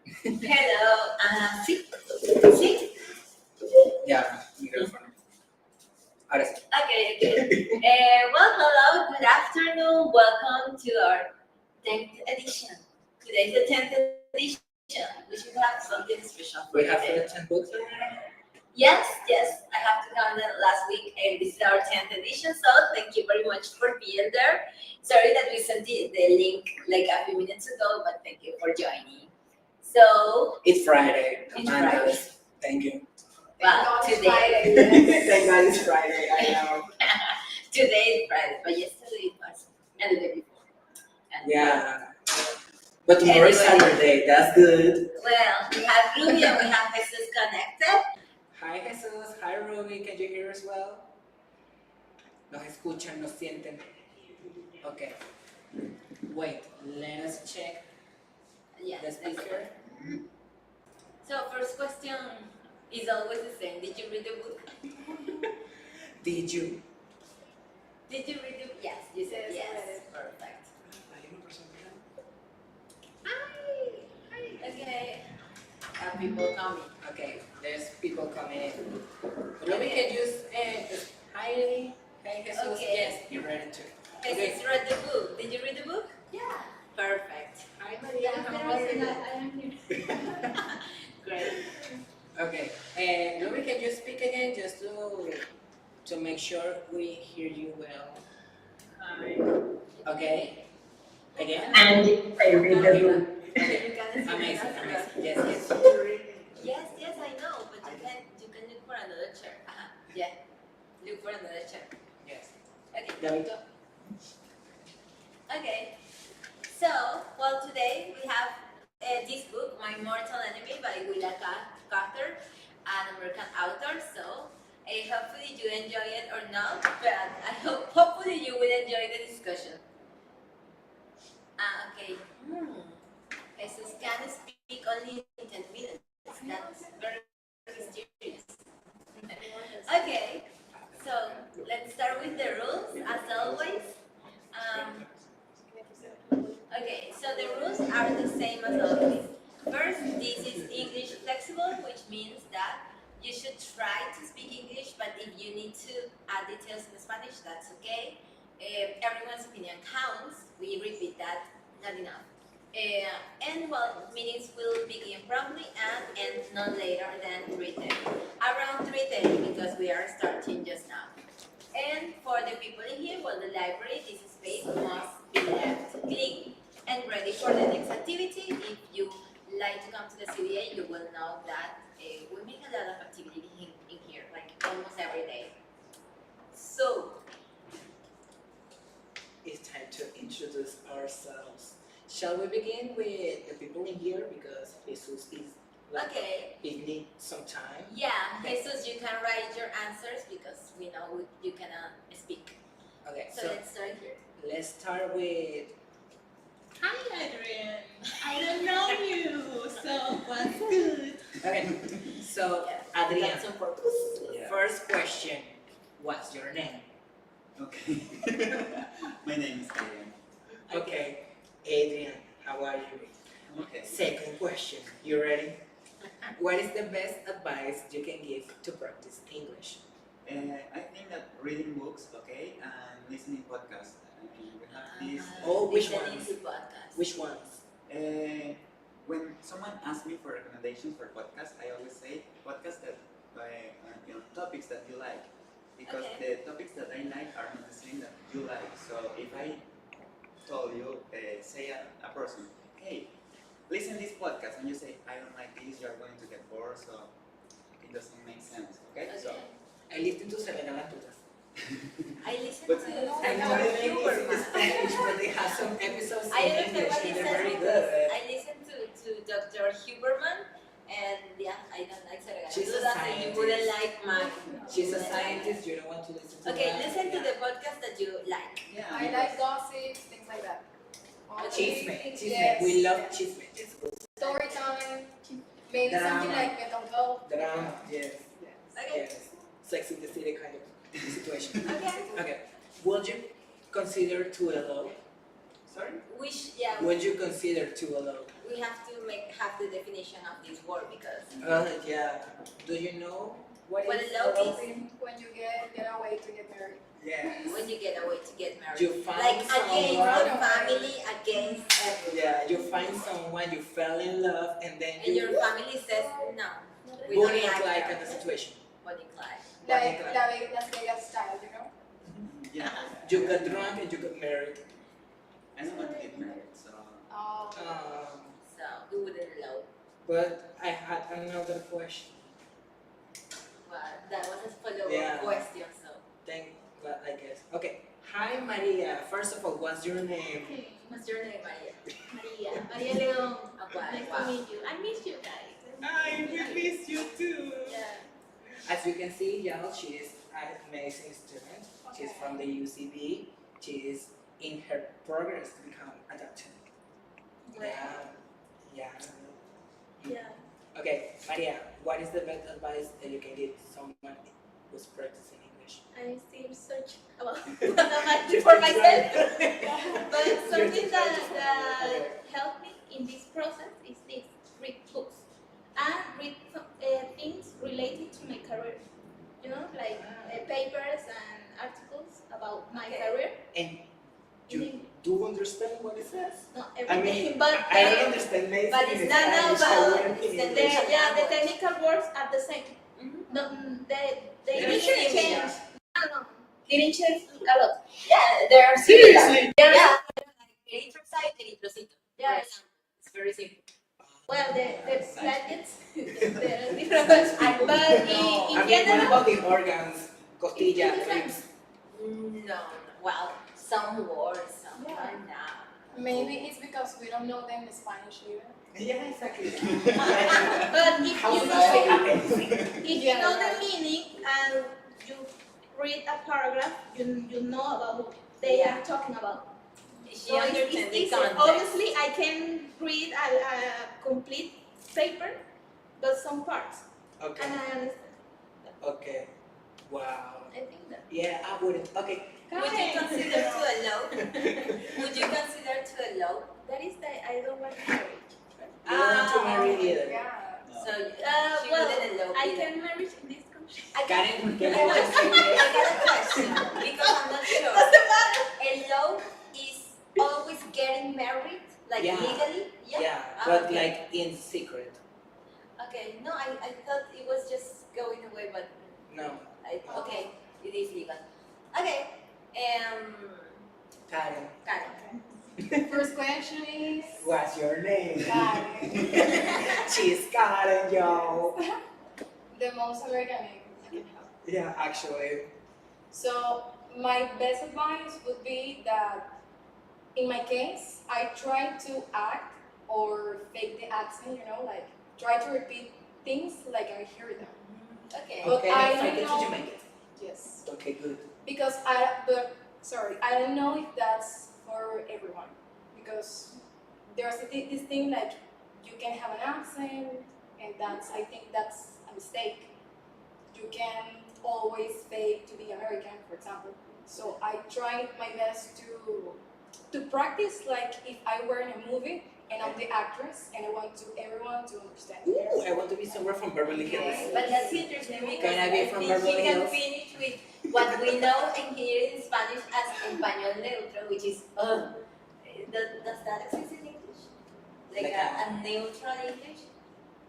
Hello, sí, sí. Ya, micrófono. Ahora sí. Okay. Well, hello, good afternoon. Welcome to our 10th edition. Today is the 10th edition. We should have something special for We have today. 10 books already? Yes, I have to count it last week, and this is our 10th edition. So thank you very much for being there. Sorry that we sent the link like a few minutes ago, but thank you for joining. So It's Friday. It's Amanda, Friday. Thank you. well, today. Thank God it's Friday. I know. Today is Friday, but yesterday it was, and the day before. And Yeah. But tomorrow is Anyway. Saturday. That's good. Well, we have Ruby and we have Jesus connected. Hi Jesus. Hi Ruby. Can you hear us well? Nos escuchan, nos sienten. Okay. Wait. Let us check Yes. the speaker. So first question is always the same. Did you read the book? Did you? Did you read the book? Yes. You said Yes, I yes. read it. Perfect. Okay. Have people coming. Okay. There's people coming in. Ruby, can you hi Jesus? Okay. Yes, you're ready to. Jesus read the book. Did you read the book? Yeah. Perfect. Hi Maria. How are you? I am here. Great. Okay, Ruby, can you speak again just to make sure we hear you well? Okay, again? And I read the book. Okay, You can speak amazing, another. amazing. Yes, Yes, I know, but you can look for another chair. Yeah, look for another chair. yes. Okay. Gabito? Okay. So, well, today we have this book, My Mortal Enemy by Willa Cather, an American author. So, hopefully you enjoy it or not, but I hopefully you will enjoy the discussion. Okay. Jesus can speak only in 10 minutes. That's very mysterious. Okay, so let's start with the rules, as always. Okay, so the rules are the same as always. First, this is English flexible, which means that you should try to speak English, but if you need to add details in Spanish, that's okay. Everyone's opinion counts. We repeat that, not enough. And well, meetings will begin promptly and end no later than 3:30. Around 3:30 because we are starting just now. And for the people in here, well, the library, this space must be left clean and ready for the next activity. If you like to come to the CDA, you will know that we make a lot of activity in here, like almost every day. So, It's time to introduce ourselves. Shall we begin with the people in here because Jesus is okay. it needs some time. Yeah, Jesus, you can write your answers because we know you cannot speak. Okay, So let's start here. let's start with Hi Adrian, I don't know you, so what's good? okay. So Yeah, Adrian, that's on purpose. Yeah. first question, what's your name? Okay. My name is Adrian. Okay, Adrian, how are you? Okay. Second question, you ready? What is the best advice you can give to practice English? I think that reading books, okay, and listening podcasts. We have this. Oh, which Listening ones? to podcasts. Which ones? When someone asks me for recommendations for podcasts, I always say podcasts that topics that you like, because Okay. the topics that I like are not the same that you like. So if I told you, say a person, hey, listen this podcast, and you say, I don't like this, you are going to get bored, so it doesn't make sense, okay? So, I listen to Selena Latutas. I listen But- to I know the name is in Spanish, but they have some episodes I in understand English what he and they're says very because good. I listen to Dr. Huberman, and yeah, I don't like Serena. She's a So that's you wouldn't like mine. She's a scientist, you don't want to listen to Okay, that. listen to the podcast that you like. yeah. I like gossip, things like that. All Chisme, things, chisme. yes. We love chisme. It's good. Story time, maybe something Drama. like mental health. Drama, yes. Okay. Yes. Sex in the City kind of situation. Okay. Okay. Would you consider 2LO? Sorry? Which we have to have the definition of this word because Yeah. Do you know what What is elope is? eloping? When you get away to get married. Yes. when you get away to get married, You find like against someone. the family, against everyone. Yeah, you find someone, you fell in love, and then And you your family says no. We Bonnie don't and like Clyde her. kind of situation. Bonnie and Clyde. Like Clyde. Las Vegas style, you know? Yeah. You got drunk and you got married. I don't want to get married, so. So we wouldn't elope. But I had another question. But that was a follow-up Yeah. question. So Thank God, I guess. Okay. Hi, Maria. First of all, what's your name? Okay, what's your name, Maria? Maria, Maria Leon. Okay, Nice wow. to meet you. I miss you guys. I will miss you too. Yeah. As you can see, Yao, she is an amazing student. She's from the UCB. She is in her progress to become a doctor. Yeah. Yeah. Okay, Maria, what is the best advice that you can give someone who's practicing English? I still search about for myself. But something that helped me in this process is this: read books and read things related to my career. You know, like papers and articles about my career. And you do understand what it says? Not I everything, mean, but I don't understand medicine but it's in not Spanish, about- I wouldn't it's in the English. the technical words are the same. Mhm. No, they They're didn't similar. change. No, didn't change a lot. Yeah, they are Seriously? Yeah, like erythrocyte, erythrocyte. Yeah. For example. It's very simple. Well, the planets, they're different, but I in mean, what general, about the organs? Costilla, It's different. ribs. No, well, some words, some Yeah. are not. Maybe it's because we don't know them in Spanish either. Yeah, exactly. but if How you would you say know, amazing? if you know the meaning and you read a paragraph, you know about what they are talking about. She So it's understands the easy. context. Obviously, I can read a complete paper, but some parts, Okay, and I understand. okay. Wow. I think that. Yeah, I wouldn't. Okay. Would you consider to elope? Would you consider to elope? That is that I don't want marriage. You don't want to marry either. Yeah. So she Well, wouldn't elope I either. can marry in this country. I got Karen, can you just say yes? I got a question because I'm not sure. Elope is always getting married, like Yeah. legally? Yeah, Ah, but okay. like in secret. Okay, no, I thought it was just going away, but No. okay, it is legal. Okay, Karen, Karen. First question is. what's your name? Karen. She's Karen, yo. The most American name I can have. Yeah, actually. So my best advice would be that in my case, I try to act or fake the accent, you know, like try to repeat things like I hear them. Okay. But Okay, I fake don't it till know- you make it. Yes. Okay, good. Because I don't know if that's for everyone. Because there's this thing like you can have an accent, and I think that's a mistake. You can always fake to be American, for example. So I tried my best to practice like if I were in a movie and I'm the actress and I want everyone to understand. Ooh, I want to be somewhere from Beverly Hills. But that's interesting because Can I be from Beverly he can Hills? finish with what we know and hear in Spanish as español neutro, which is does that exist in English? Like a neutral English?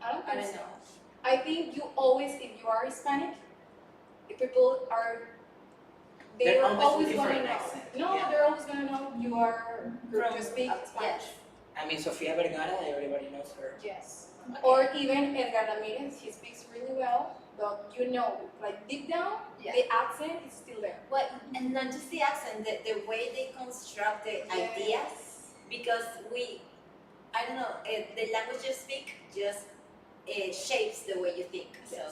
I don't I think don't so. know. I think you always, if you are Hispanic, the people are, They're are always always looking gonna for an know. accent, No, yeah. they're always gonna know you are From- you speak Spanish. yes. I mean, Sofia Vergara, everybody knows her. Yes. Or even Edgar Ramirez, he speaks really well, but you know, like deep down, Yeah. the accent is still there. Well, and not just the accent, the way they construct the ideas, because I don't know, the language you speak just shapes the way you think. So,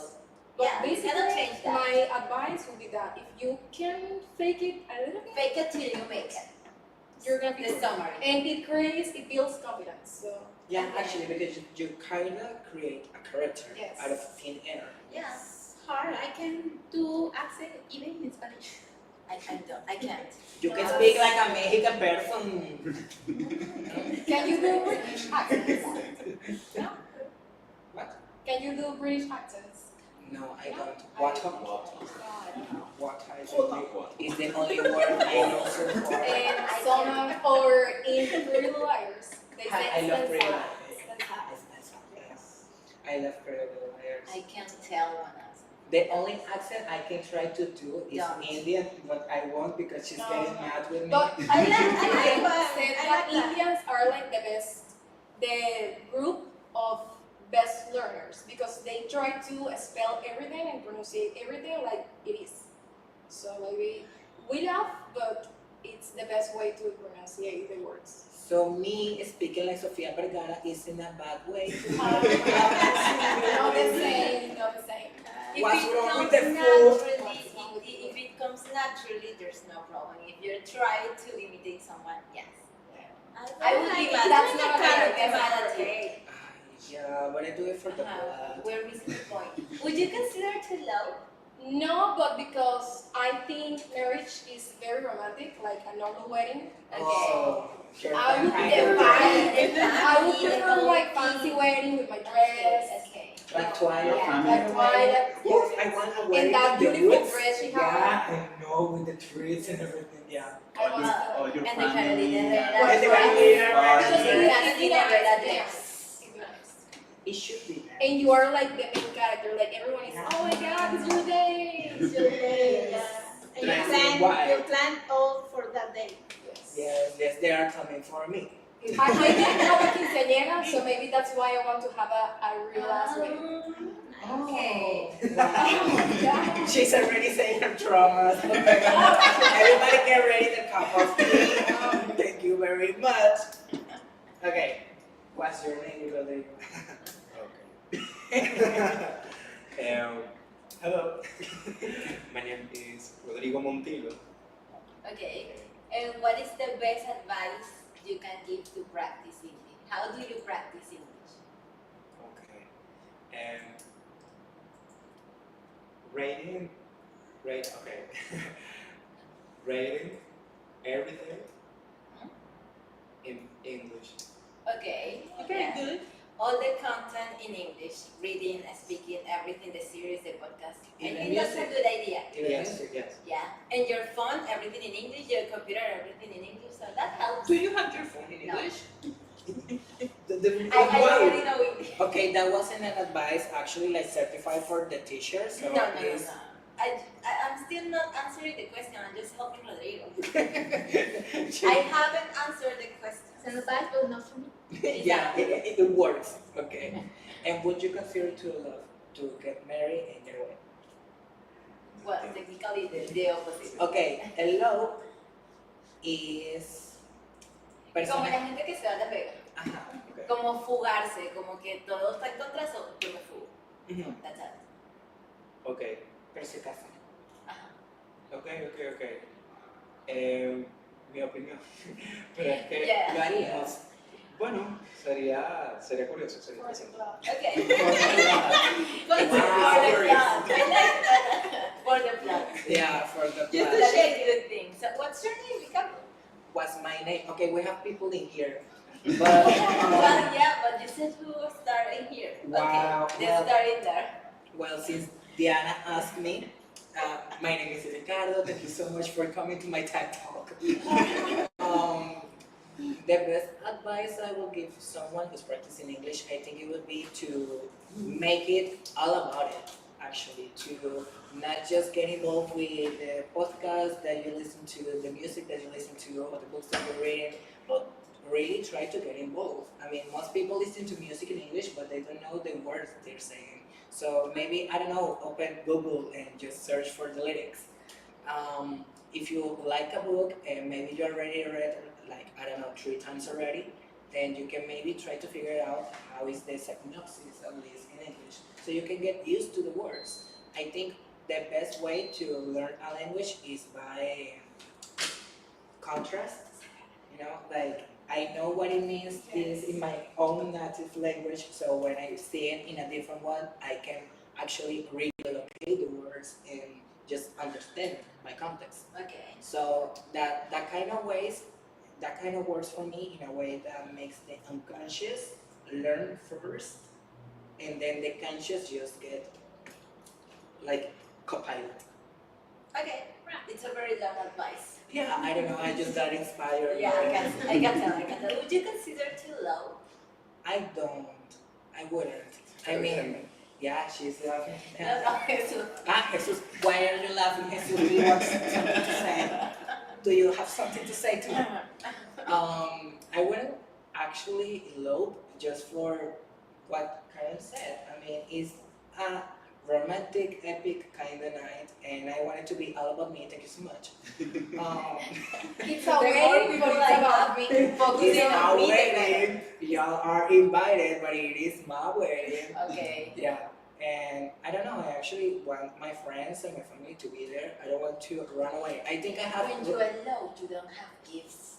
But yeah, you basically, cannot change that. my advice would be that if you can fake it a little bit, Fake it till you make it. you're gonna be The good. summary. And it builds confidence. So Yeah, actually, because you kind of create a character Yes. out of thin air. Yeah. It's hard. I can do accent even in Spanish. I can't. You can speak like a Mexican person. Can you do British accents? No? What? Can you do British accents? No, I don't. What? No, I don't know. What I is the only word I know so far. And some, or in Pretty Little Liars, they say I love Pretty Little Liars. Yes. I love Pretty Little Liars. I can't tell one else. The only accent I can try to do is Don't. Indian, but I won't because she's No. getting mad with me. But I I like that. said I that like that. Indians are like the group of best learners because they try to spell everything and pronounce everything like it is. So like we laugh, but it's the best way to pronounce the words. So me speaking like Sofia Vergara is in a bad way. Not the same, not the same. If What's it wrong comes with the food? naturally, if it comes naturally, there's no problem. If you're trying to imitate someone, yes. I would be mad. That's That's not not okay. okay. That's not Okay. Yeah, but I do it for the blood. We're missing the point. Would you consider too low? No, but because I think marriage is very romantic, like a normal wedding. Oh, sure. I would Kind of I would prefer like fancy wedding with my dress. Okay. like Twilight. Yeah, like Twilight. Yes, I want a wedding And that in the beautiful woods. dress she Yeah, had. I know, with the trees and everything. Yeah. I want to. Or your And the family. Carolina Well, And the right. Carolina. Because Yeah. it's Carolina nice, Herrera yeah. dress. It's nice. It should be. And you are like the main character, like everyone is, oh my god, it's your day, it's your day. Yeah. And Dressing white. you plan all for that day. Yes, they are coming for me. I didn't have a quinceañera, so maybe that's why I want to have a real ass wedding. Okay. Yeah. She's already saying her traumas. Everybody get ready the cup of tea. Thank you very much. Okay. What's your name, Rodrigo? Okay. Hello. My name is Rodrigo Montillo. Okay. And what is the best advice you can give to practice English? How do you practice English? Okay. And rating, okay. Rating everything in English. Okay. Very yeah. good. All the content in English, reading, speaking, everything, the series, the podcast. I Even think that's a music. good idea. Yes, yes. Yeah. And your phone, everything in English, your computer, everything in English, so that helps. Do you have your phone in No. English? I already know English. Okay, that wasn't an advice. Actually, like certified for the teacher. So No. please. I'm still not answering the question, I'm just helping Rodrigo. I haven't answered the question. It's an advice, but not for me. Yeah, it works. Okay. And would you consider to get married and get away? Well, technically the opposite. Okay, hello is Como la persona. gente que se va a la pega. Ajá. Okay. Como fugarse, como que todo está en contra, so yo me fugo. Ujú. That's it. Okay. Pero se casan. Ajá. Okay. Mi opinión. Pero es que Yeah. Lo harías. bueno, sería curioso, sería For the interesante. club. Okay. Wow. For the plot. I like that. For the plot. Yeah, for the Just to class. check good thing. So what's your name, Ricardo? What's my name? Okay, we have people in here. But Well, yeah, but you said we were starting here. Wow, Okay, well- let's start in there. well, since Diana asked me, my name is Ricardo. Thank you so much for coming to my TED Talk. The best advice I will give someone who's practicing English, I think it would be to make it all about it. Actually, to not just get involved with the podcast that you listen to, the music that you listen to, or the books that you read, but really try to get involved. I mean, most people listen to music in English, but they don't know the words they're saying. So maybe, I don't know, open Google and just search for the lyrics. If you like a book and maybe you already read, like, I don't know, 3 times already, then you can maybe try to figure out how is the synopsis of this in English. So you can get used to the words. I think the best way to learn a language is by contrast. You know, like I know what it means is in my own native language, so when I see it in a different one, I can actually relocate the words and just understand my context. Okay. So that kind of works for me in a way that makes the unconscious learn first, and then the conscious just get like copilot. Okay. It's a very long advice. Yeah, I don't know. I just got inspired. Yeah, I can tell. Would you consider too low? I don't. I wouldn't. I mean, yeah, she's laughing. No, Jesus. Jesus, why are you laughing, Jesus? Do you want something to say? Do you have something to say to me? I wouldn't actually elope just for what Karen said. I mean, it's a romantic, epic kind of night, and I want it to be all about me. Thank you so much. It's a wedding, but it's about me. It's our wedding. Y'all are invited, but it is my wedding. Okay. Yeah, and I don't know. I actually want my friends and my family to be there. I don't want to run away. I think I have. When you are low, you don't have gifts.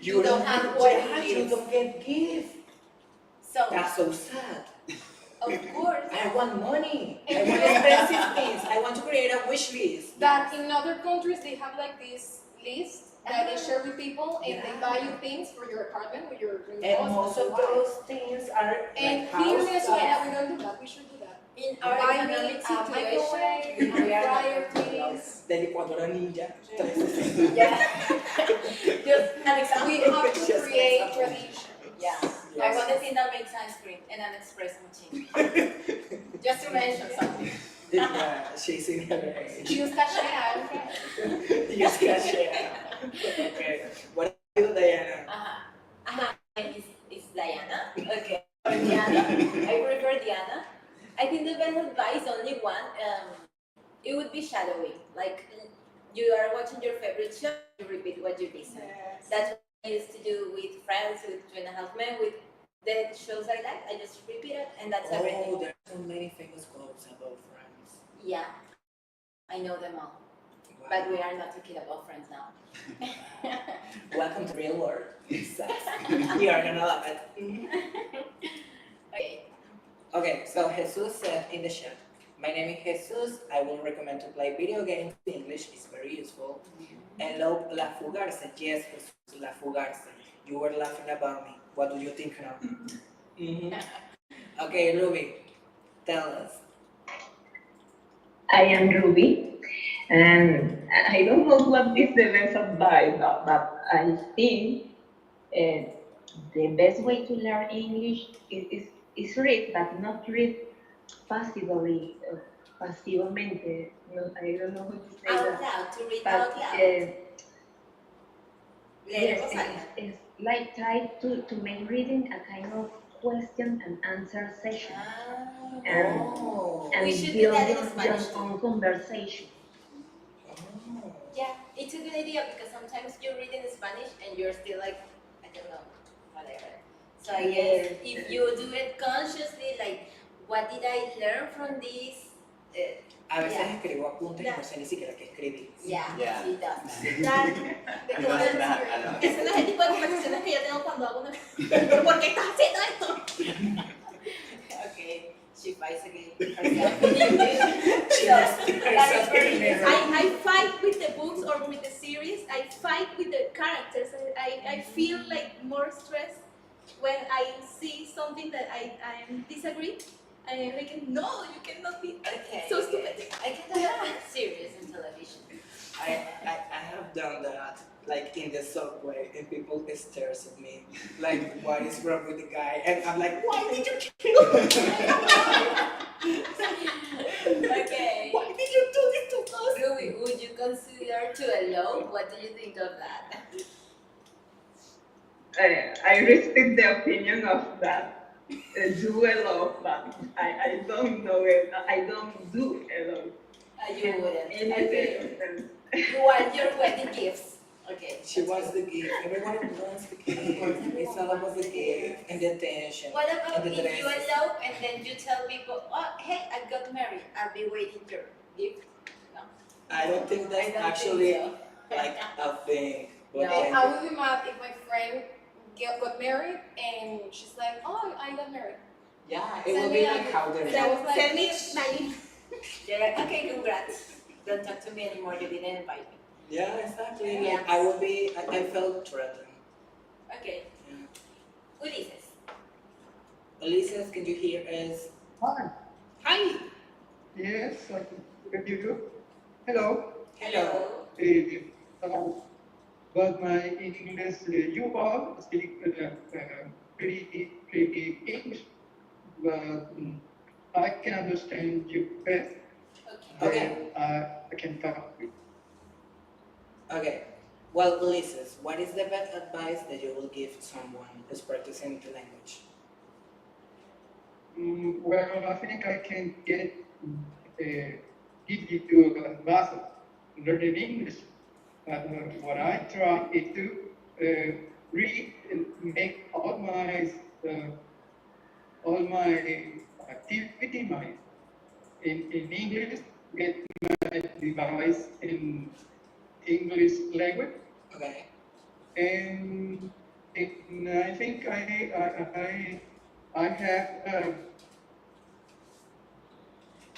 You don't have wedding You gifts. don't get gifts. So, That's so sad. of course. I want money. I want expensive things. I want to create a wish list. That in other countries they have like this list that they share with people, and they buy you things for your apartment with your And house most of those things are And like here in house Venezuela, stuff. we don't do that. We should do that. In our Buy me economic a microwave, situation, we a are not fryer, too low. please. De licuadora ninja. 360. Yeah. Just an example. We have to Just create example. tradition. Yeah. I want a thing that makes ice cream and an espresso machine. Just to mention something. Yeah, she's in her age. Use cashier, okay. Use cashier. Okay. What about you, Diana? My name is Diana. Okay. Diana. I prefer Diana. I think the best advice, only one, it would be shadowing. Like, you are watching your favorite show, you repeat what you listen. That's what I used to do with Friends, with 2.5 Men, with the shows I like. I just repeat it, and that's everything. Oh, there are so many famous quotes about Friends. Yeah, I know them all. Wow. But we are not talking about Friends now. Welcome to real world. Sucks. You are gonna love it. Okay. Okay, so Jesus said in the chat, my name is Jesus. I will recommend to play video games in English. It's very useful. Hello, la fugarse. Yes, Jesus, la fugarse. You were laughing about me. What do you think now? Okay, Ruby, tell us. I am Ruby, and I don't know what is the best advice, but I think the best way to learn English is read, but not read passively, pasivamente. No, I don't know how to say Out that. loud, to read But out loud. yes, it's like try to make reading a kind of question and answer session. And Oh. We should do build that in your Spanish too. own conversation. Oh. Yeah, it's a good idea because sometimes you read in Spanish and you're still like, I don't know, whatever. So I guess if you do it consciously, like, what did I learn from this? A veces Yeah. escribo apuntes y no sé ni siquiera qué escribí. Yeah, Yeah. she does. That- He does that a lot. Ese no es el tipo de conversaciones que yo tengo cuando hago una... ¿Por qué estás haciendo esto? Okay, she fights against herself in English. So, that is very easy. I fight with the books or with the series. I fight with the characters. I feel like more stress when I see something that I disagree. And I'm like, no, you cannot be Okay. so stupid. I can do that with series and television. I have done that, like in the subway, and people stares at me, like, what is wrong with the guy? And I'm like, why did you kill him? Okay. Why did you do this to us? Ruby, would you consider to a low? What do you think of that? I respect the opinion of that. Do a lot, but I don't know it. I don't do a lot. You wouldn't. In Okay. okay. You want your wedding gifts. Okay. She wants the gift. Everyone wants the gift. It's all about the gift and the attention. What about And the if you dresses. elope and then you tell people, oh, hey, I got married. I'll be waiting your gift. No. I don't think I that's don't actually think so. like a thing. But No. then, I would be mad if my friend got married and she's like, oh, I got married. yeah, it Send would me be a like how they're So I was like, Send me my They're like, okay, congrats. Don't talk to me anymore. You didn't invite me. Yeah, exactly. Yeah. Like I will be. I felt threatened. Okay. Yeah. Ulises. Ulises, can you hear us? Hi. Hi. Yes, I can hear you. Hello. Hello. Uh, but my English, you all speak pretty English, but I can understand you best. Okay. I can talk with. Okay. Well, Ulises, what is the best advice that you will give someone who's practicing the language? Well, I think I can give you advice learning English. What I try is to read and make all my activity in English, get my device in English language, Okay. and I think I have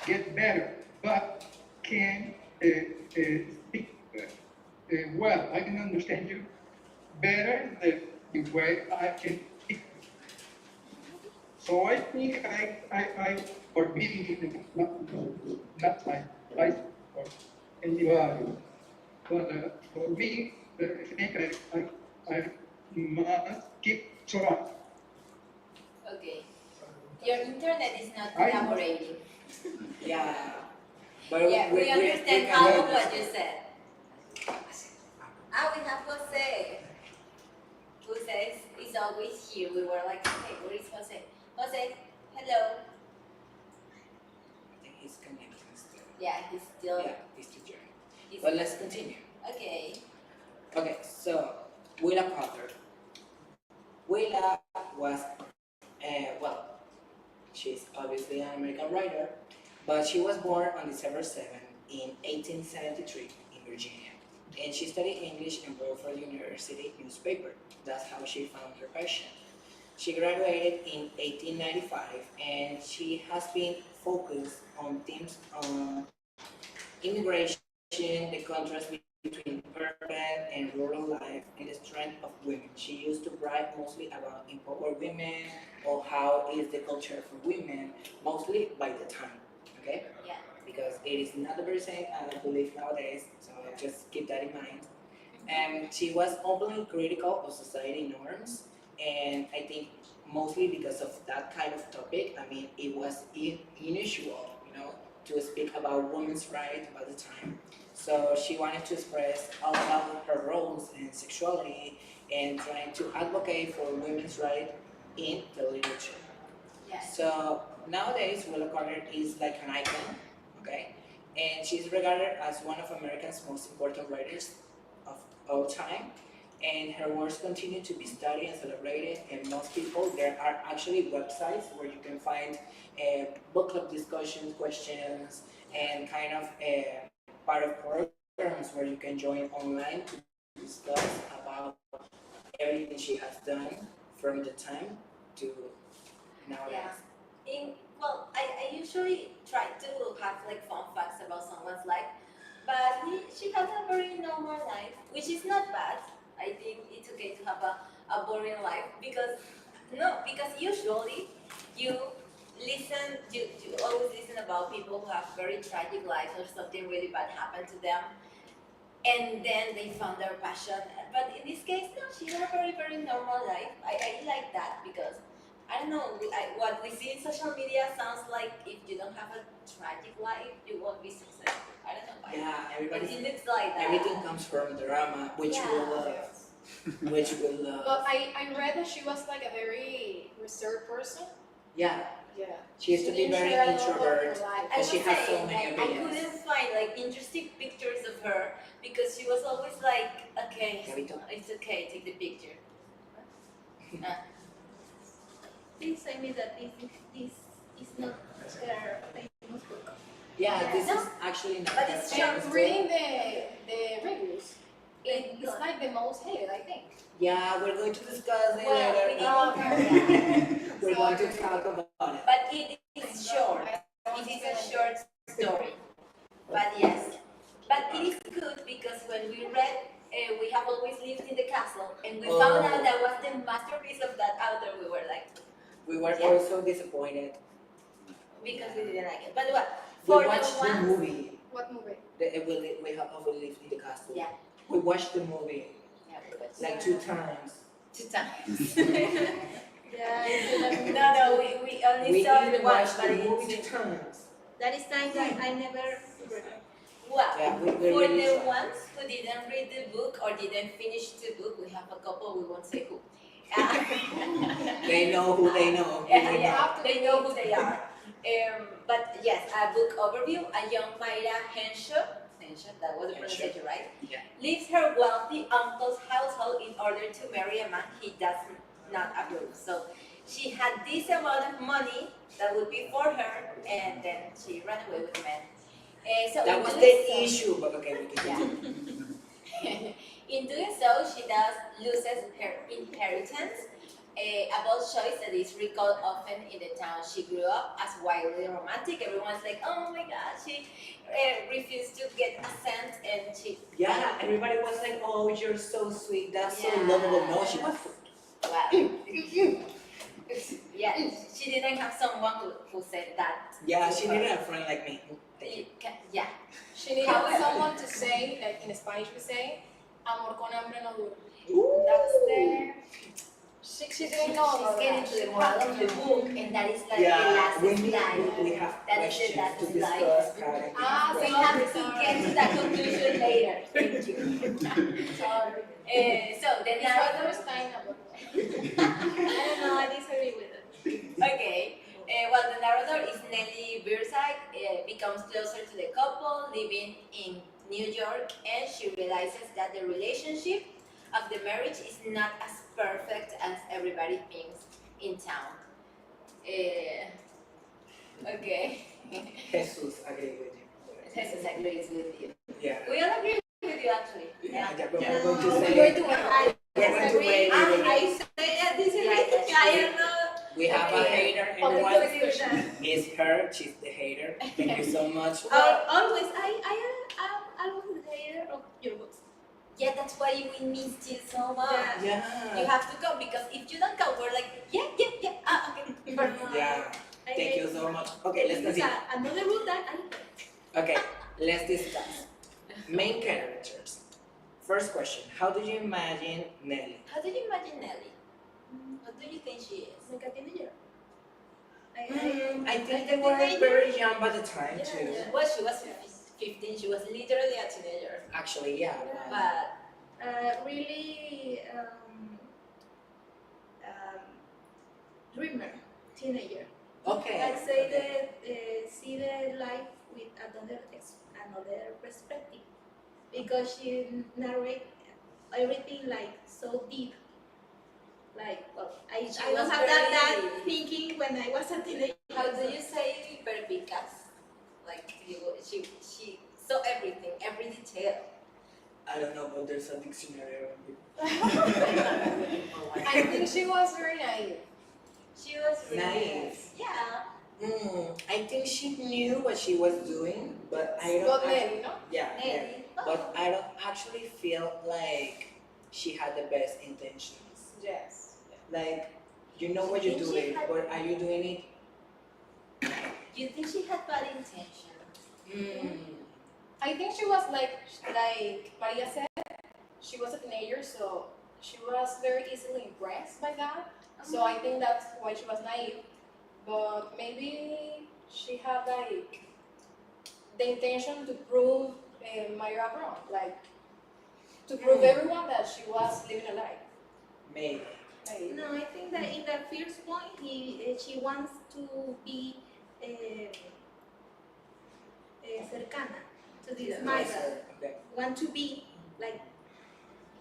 get better, but can speak well. I can understand you better than the way I can speak. So I think I or maybe not my advice or anybody, but for me, I think I must keep trying. Okay. Your internet is not I- collaborating. Yeah. But Yeah, we understand can half of what understand. you said. Ah, we have Jose, who says is always here. We were like, hey, where is Jose? Jose, hello. I think he's connecting still. Yeah, he's still. Yeah, he's still joining. He's But let's continue. Okay. Okay, so Willa Cather. Willa was, well, she's obviously an American writer, but she was born on December 7 in 1873 in Virginia. And she studied English and wrote for the university newspaper. That's how she found her passion. She graduated in 1895 and she has been focused on themes on immigration, the contrast between urban and rural life, and the strength of women. She used to write mostly about empowered women or how is the culture for women, mostly by the time, okay? Yeah. Because it is not the very same, I believe, nowadays, so just keep that in mind. And she was openly critical of society norms, and I think mostly because of that kind of topic, I mean, it was unusual, to speak about women's rights at the time. So she wanted to express all about her roles and sexuality and trying to advocate for women's rights in the literature. Yes. So nowadays, Willa Cather is like an icon, okay? And she's regarded as one of America's most important writers of all time. And her works continue to be studied and celebrated. And most people, there are actually websites where you can find book club discussions, questions, and kind of part of programs where you can join online to discuss about everything she has done from the time to nowadays. Well, I usually try to have like fun facts about someone's life, but she has a very normal life, which is not bad. I think it's okay to have a boring life because usually you you always listen about people who have very tragic lives or something really bad happened to them, and then they found their passion. But in this case, no, she had a very, very normal life. I like that because, I don't know, what we see in social media sounds like if you don't have a tragic life, you won't be successful. I don't know why. Yeah, But everybody. it looks like that. Everything comes from drama, which we Yeah. love. Which we love. But I read that she was like a very reserved person. Yeah, Yeah. she used to be didn't very share a lot of her introvert. life. I And she would has say, so many I opinions. couldn't find like interesting pictures of her because she was always like, okay, Gabito. it's okay, take the picture. Please tell me that this is not her famous book. Yeah, this No. is actually not But her it's famous And book. reading the reviews, it's like the most hated, I think. Yeah, we're going to discuss it Well, we later. didn't. We're going to talk about it. But it is short. It is a short story. We were Yeah. also disappointed. because we didn't like it. But what? We For the watched the ones, movie. What movie? We have overlived in the castle. yeah, We watched the movie yeah, we watched like it 2 times. 2 times. Yeah, it's like No, we only We saw it even once, watched but the movie it's 2 times. That is time that I never. well. Yeah, we For really the tried. ones who didn't read the book or didn't finish the book, we have a couple. We won't say who. They know who they know. Yeah, they know who they are. But yes, a book overview. A young Mayra Henshaw, that was the pronunciation, right? Yeah. Leaves her wealthy uncle's household in order to marry a man he does not approve. So she had this amount of money that would be for her, and then she ran away with the man. So That in was doing the so- issue, but okay, we can continue. In doing so, she thus loses her inheritance, a bold choice that is recalled often in the town she grew up as wildly romantic. Everyone's like, oh my god, she refused to get a cent and she... Yeah, everybody was like, oh, you're so sweet, that's so Yeah. lovable. No, she was. Wow. Yeah, she didn't have someone who said that. Yeah, to she her. needed a friend like me. Thank you. Yeah. she needed However- someone to say, like in Spanish we say, amor con hambre no dura. Ooh. That's the. She didn't know She's about getting that. to the She moral had of the to know. book, and that is like the Yeah, last we slide. have That is the questions last to slide. discuss, Karen. Ah, We so have to sorry. get to that conclusion later. Thank you. Sorry. So the It's what narrator. there was time about. I don't know. I disagree with it. Okay. Well, the narrator is Nellie Birzak, becomes closer to the couple, living in New York, and she realizes that the relationship of the marriage is not as perfect as everybody thinks in town. Okay. Jesus agree with you. Jesus agrees with you. Yeah. We all agree with you, actually. Yeah, we're Yeah. going to We're say. going to I We're going to disagree. wait. I say I disagree. Yeah, I don't know. We have a hater, Public everyone. discussion. It's her, she's the hater. Thank you so much. Always. I'm always the hater of your books. Yeah, that's why we missed you so much. Yeah. You Yeah. have to come because if you don't come, we're like, yeah. Okay. Perfect. Yeah. Thank you so much. Okay, let's It's continue. another rule that I Okay, let's discuss. Main characters. First question, how do you imagine Nelly? How do you imagine Nelly? What do you think she is? like a teenager. I think they were very young by the time Yeah, too. yeah. Well, she was 15. She was literally a teenager. Actually, yeah. But Really dreamer, teenager. Okay. I'd say that see the life with another perspective because she narrate everything like so deep. Like well, I She don't was have that very- thinking when I was a teenager. how do you say perpicaz? Like she saw everything, every detail. I don't know, but there's a dictionary around it. I think she was very naive. She was really Naive. Yeah. I think she knew what she was doing, but I don't. Got Nelly, no? Yeah, yeah. Nelly. But I don't actually feel like she had the best intentions. Yes. Like, you know what you're Think she doing, had- but are you doing it? You think she had bad intention? I think she was like Maria said, she was a teenager, so she was very easily impressed by that. So I think that's why she was naive. But maybe she had like the intention to prove Myra wrong, like to prove everyone that she was living a lie. Maybe. Like, No, I think that in the first point, she wants to be cercana to this Yeah, Myra. okay. Want to be like,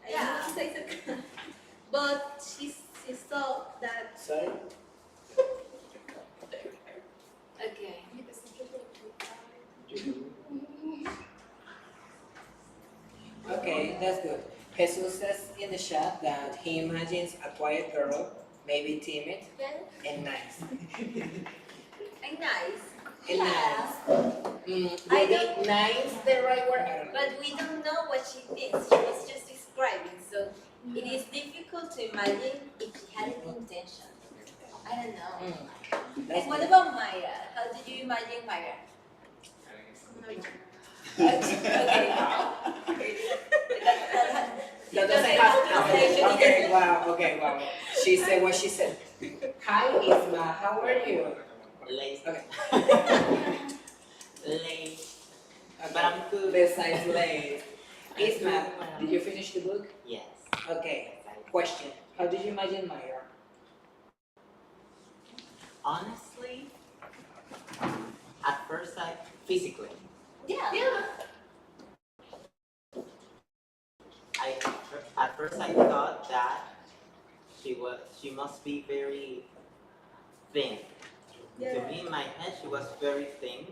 I Yeah. don't want to say cercana, but she saw that Sorry? Okay. Okay, that's good. Jesus says in the chat that he imagines a quiet girl, maybe timid and nice. And nice. And Yeah. nice. I Maybe don't- nice the right word? I don't know. But we don't know what she thinks. She was just describing, so it is difficult to imagine if she had an intention. I don't know. That's And what good. about Maya? How did you imagine Maya? Okay. That doesn't have okay, wow. She said what she said. Hi, Isma, how are you? Late. Okay. Late. Okay. But I'm good. Besides late. Isma, did you finish the book? Yes. Okay. Question. How did you imagine Maya? Honestly, at first physically, Yeah. at first I thought that she must be very thin. To me, in my head, she was very thin.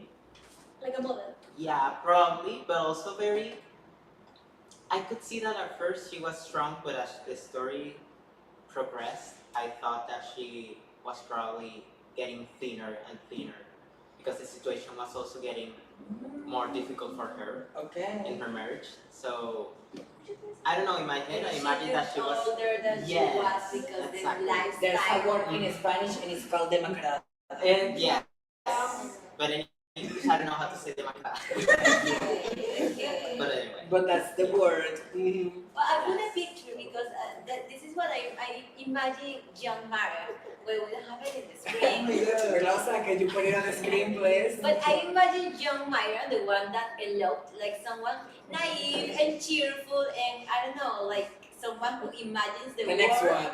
Like a model. Yeah, probably, but also very. I could see that at first she was strong, but as the story progressed, I thought that she was probably getting thinner and thinner because the situation was also getting more difficult for her Okay. in her marriage. So I don't know, in my head I She imagined that she was older than she Yes, was because exactly. the lifestyle. There's a word in Spanish and it's called demacrada. and yes. But in English I don't know how to say demacrada. Okay. But anyway. But that's the word. Well, I put a picture because this is what I imagine young Mara. Well, we don't have it in the Oh screen. my god, Rosa, can you put it on the screen, please? But I imagine young Myra, the one that eloped, like someone naive and cheerful, and I don't know, like someone who imagines The next world, one.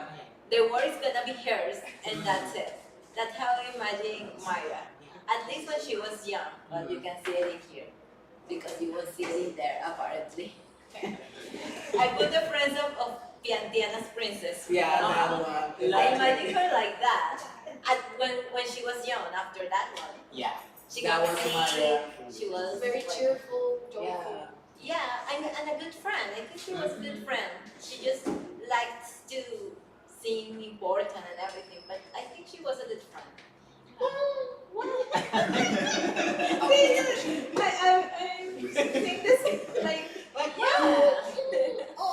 the world is gonna be hers, and that's it. That's how I imagine Myra. At least when she was young, but you can see it in here because you won't see it in there apparently. I put the friends of Diana's princess. Yeah, Uh, that one. I imagine her like that. When she was young, after that one. Yeah. She That got was sick. Maya. She was Very like, cheerful, joyful. Yeah. Yeah, and a good friend. I think she was a good friend. She just liked to seem important and everything, but I think she was a good friend. I think this is like Yeah.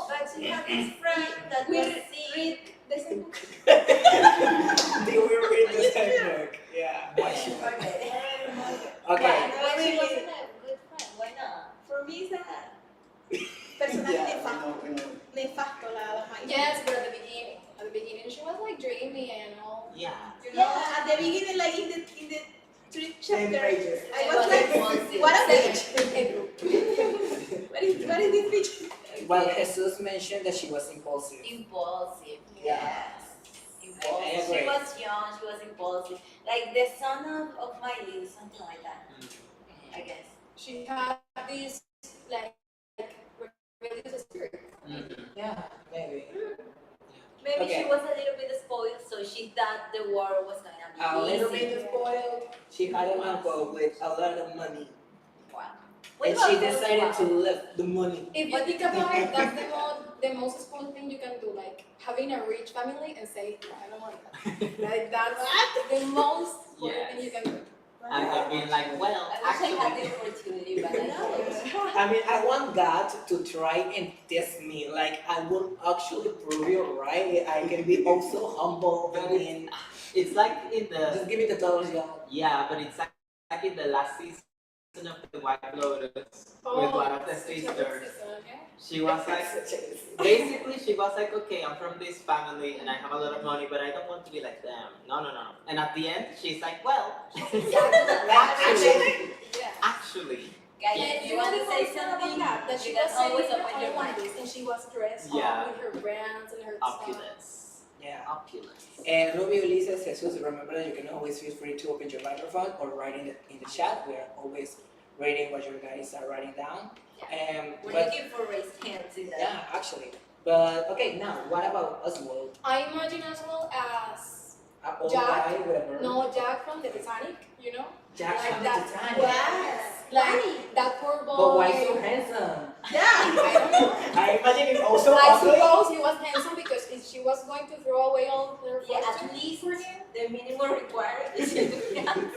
But she had this friend that we was read sick. the same book. They will read the same book. Yeah. Okay. Okay. But she wasn't a good friend. Why not? For me, it's a personaje Yeah, nefasto. we know. Nefasto la Maya. Yes, but at the beginning she was like dreamy and all. Yeah. You know? Yeah, at the beginning, like in the third chapter, pages. I was like, what a bitch. What is this bitch? Well, Jesus mentioned that she was impulsive. Impulsive. Yeah. Yes. I Impulsive. agree. She was young. She was impulsive. Like the son of my youth, something like that. I guess. She had this like rebellious spirit. Yeah, maybe. Maybe Okay. she was a little bit spoiled, so she thought the war was gonna be A little easy. bit spoiled. She had an uncle with a lot of money. Wow. And What she about decided those to wow? live the money. If you think about it, that's the most spoiled thing you can do, like having a rich family and say, I don't want that. Like that's the most spoiled Yes. thing you can do. And I've been like, well, I wish I had actually, the opportunity, but I don't. I mean, I want God to try and test me. Like, I will actually prove you right. I can be also humble. I mean, it's like in just the give me the dollars, y'all. yeah, but it's like in the last season of the White Lotus with one of the sisters. She was like, basically, she was like, okay, I'm from this family and I have a lot of money, but I don't want to be like them. No. And at the end, she's like, well, actually, Guys, Yeah, if you want to say something, that she you was can always saying, open I your want mind. this, and she was dressed Yeah. up with her brands and her stuff. opulence. Yeah. Opulence. And Ruby Ulises, Jesus, remember that you can always feel free to open your microphone or write in the chat. We are always reading what you guys are writing down. We're But looking for raised hands in that. yeah, actually. But okay, now what about Oswald? I imagine as well as An old Jack? guy, whatever. no Jack from the Titanic, you know? Jack like from that. the Titanic. Yes. Like that poor boy. But why so handsome? Yeah. I don't know. I imagine him also I ugly. suppose he was handsome because if she was going to throw away all her Yeah, fortune at least for him. the minimum required is to be handsome.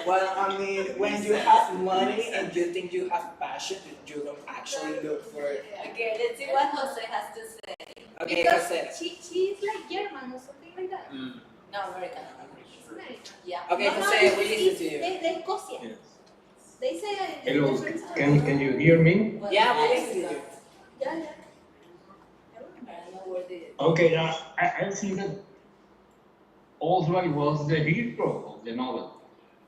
Well, I mean, when you have money and you think you have passion, you don't actually look for it. Okay, let's see what Jose has to say. Okay, Because that's it. she's like German or something like that. No, American. It's American. Yeah. Okay, No, Jose, we listen to you. They Scotia. Yes. They say Hello, different can you hear me? Well, Yeah, we yes, listen to you. Yeah, yeah. I don't know where the. Okay, I think that Oswald was the hero of the novel.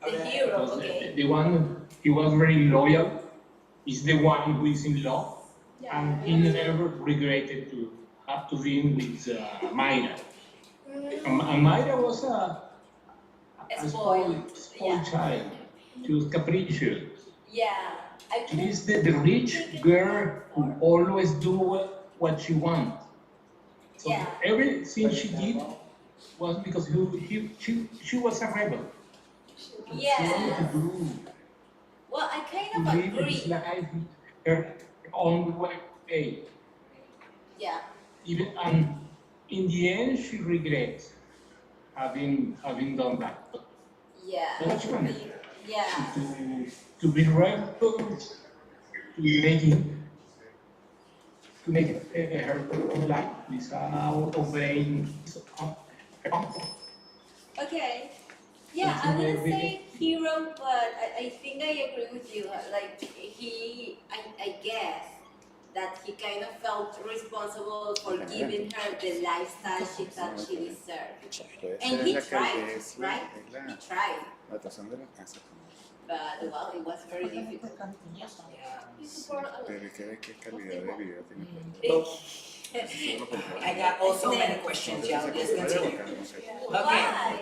The Okay. hero, Because okay. the one, he was very loyal, is the one who is in love, and he never regretted to have to be with Mayra. And Mayra was a Spoiled, spoiled yeah. child. She was capricious. Yeah. I She couldn't is the rich girl who always do what she wants. So Yeah. everything she did was because she was a rebel. She wanted Yeah. to do, Well, I to kind of live his agree. life her own way. Yeah. Even and in the end, she regrets having done that. But Yeah. I that's funny. agree. Yeah. To be rebel, to make it her life without obeying her uncle. Okay. Yeah, I wouldn't say hero, but I think I agree with you. Like I guess that he kind of felt responsible for giving her the lifestyle she thought she deserved. And he tried, right? He tried. La tazón de la casa. But well, it was very difficult. You support a lot. Pero qué calidad de vida tiene. I got also many questions, yeah. Let's continue. Okay. Why?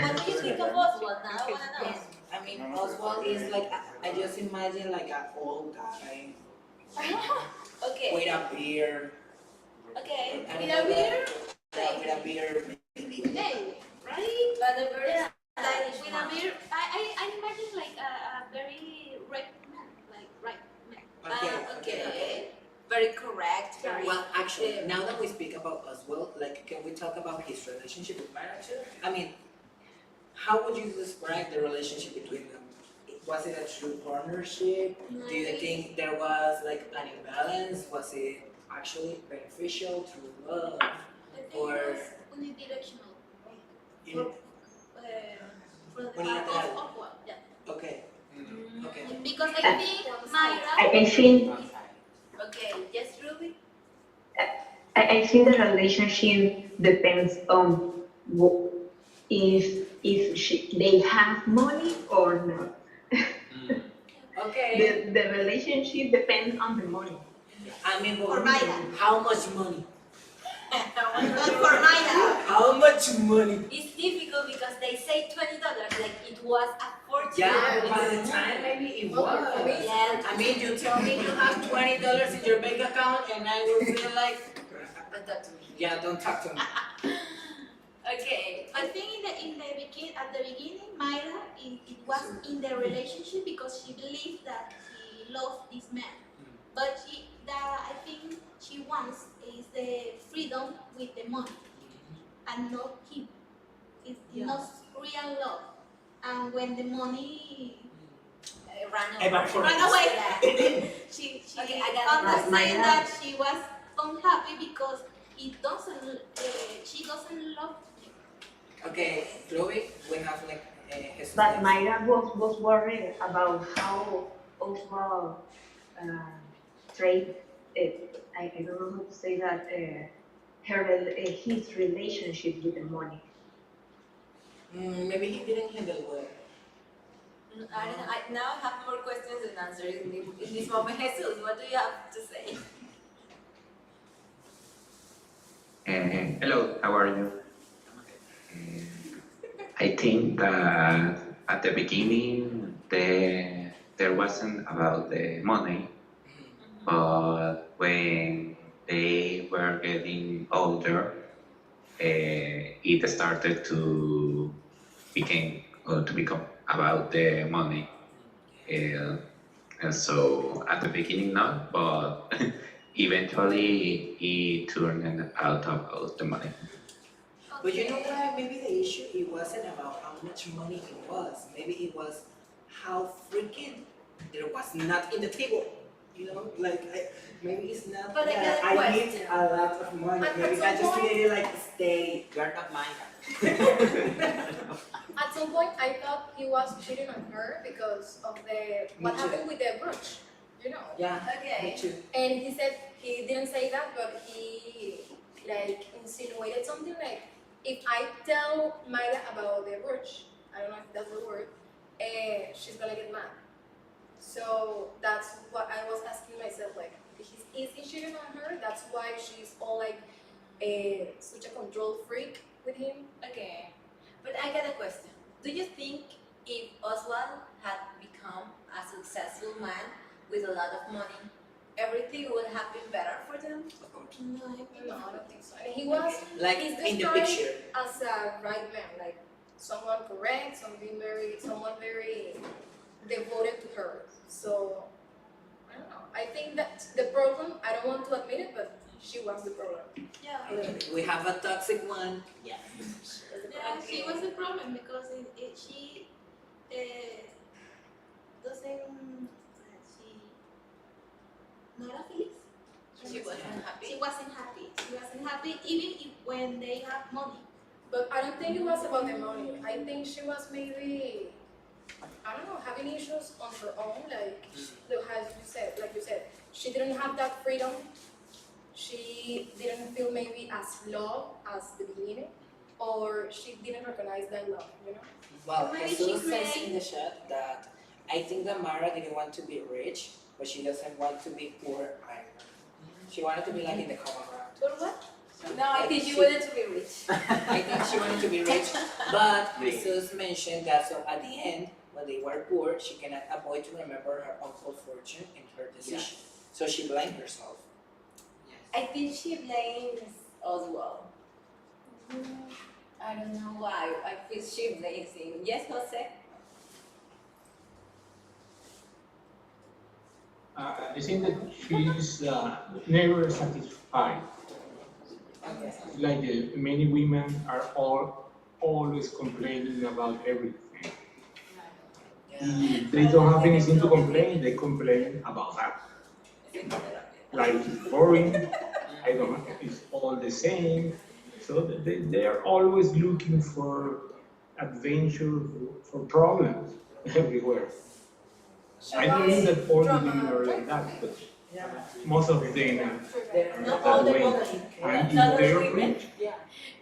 What do you think of Oswald? Now I wanna know. I mean, Oswald is like, I just imagine like an old guy Okay. with a beard. Okay. I don't With know a beard? that- with a beard. Hey, right? But a very Yeah. stylish With a man. beard, I imagine like a very right man, like right man. Okay. Very correct. Very. Well, actually, now that we speak about Oswald, like, can we talk about his relationship with Myra too? I mean, how would you describe the relationship between them? Was it a true partnership? Do you think there was like an imbalance? Was it actually beneficial, through love? I think Or- it was unidirectional. You- For the Unilateral. part of Oswald, yeah. Okay, okay. Because I think Myra. I think Okay. Yes, Ruby. I think the relationship depends on if they have money or not. Okay. The relationship depends on the money. I mean, For Myra. how much money? Not for Maya. How much money? It's difficult because they say $20, like it was a fortune. Yeah, by the time maybe it was. Yeah. I mean, you tell me you have $20 in your bank account, and I will feel like, Don't talk to me. yeah, don't talk to me. Okay. I think at the beginning, Myra it was in the relationship because she believed that he loved this man, but I think she wants is the freedom with the money, and not him. It's not real love, and when the money Run away. ran away, she Okay, I got it. understand Myra. that she was unhappy because she doesn't love him. Okay, Chloe, we have like his. But Myra was worried about how Oswald trade. I don't know how to say that. His relationship with the money. Maybe he didn't handle well. I now have more questions than answers in this moment. Jesus, what do you have to say? Hello, how are you? I think that at the beginning there wasn't about the money, but when they were getting older, it started to become about the money. And so at the beginning not, but eventually it turned out about the money. But you know what? Maybe the issue it wasn't about how much money it was. Maybe it was how freaking there was not in the table. You know, like maybe it's not But I that got a I need question. a lot of money. But Maybe at I some just point- need like steady. You're not mine. At some point, I thought he was cheating on her because of what Me too. happened with the brooch, you know. Yeah, me Okay. too. And he said he didn't say that, but he like insinuated something like, if I tell Mayra about the brooch, I don't know if that's the word, she's gonna get mad. So that's what I was asking myself, like, is he cheating on her? That's why she's all like such a control freak with him. Okay. But I got a question. Do you think if Oswald had become a successful man with a lot of money, everything would have been better for them? Of course. No, I don't think so. And he was Like he's in the described picture. as a right man, like someone correct, someone very devoted to her. So I don't know. I think that the problem, I don't want to admit it, but she was the problem. Yeah. A little bit. We have a toxic one. Yeah. Yeah, she was the problem because she doesn't, she, no era feliz. She wasn't happy. She wasn't happy. She wasn't happy even if when they have money. But I don't think it was about the money. I think she was maybe, I don't know, having issues on her own. Like, like you said, she didn't have that freedom. She didn't feel maybe as loved as the beginning, or she didn't recognize that love, you know? Well, Maybe Jesus she says create- in the chat that I think that Mara didn't want to be rich, but she doesn't want to be poor either. She wanted to be like in the common ground. For what? No, I think she wanted to be rich. I think she wanted to be rich, but Jesus mentioned that so at the end, when they were poor, she cannot avoid to remember her uncle's fortune and her decision. So she blamed herself. I think she blames Oswald. I don't know why. I feel she blames him. Yes, Jose? I think that she's never satisfied. Like many women are always complaining about everything. If they don't have anything to complain, they complain about that. Like it's boring, I don't, it's all the same. So they are always looking for adventure, for problems everywhere. I don't mean that all women are like that, but most of them are Not all that the way. women. And Not if all they're women. rich,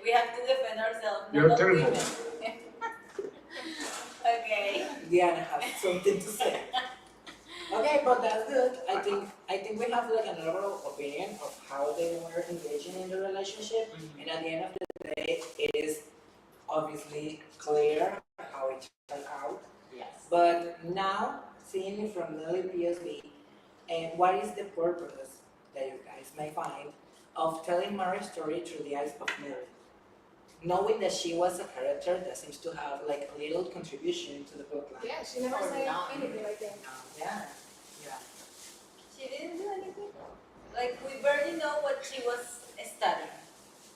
We have to defend ourselves. You're not all terrible. women. Okay. Diana has something to say. Okay, but that's good. I think we have like an overall opinion of how they were engaging in the relationship, and at the end of the day, it is obviously clear how it turned out. Yes. But now, seeing it from Nelly PSV, and what is the purpose that you guys may find of telling Mary's story through the eyes of Nelly? Knowing that she was a character that seems to have like a little contribution to the plotline. Yeah, she never Or said not. anything, I think. Yeah. She didn't do anything. Like, we barely know what she was studying.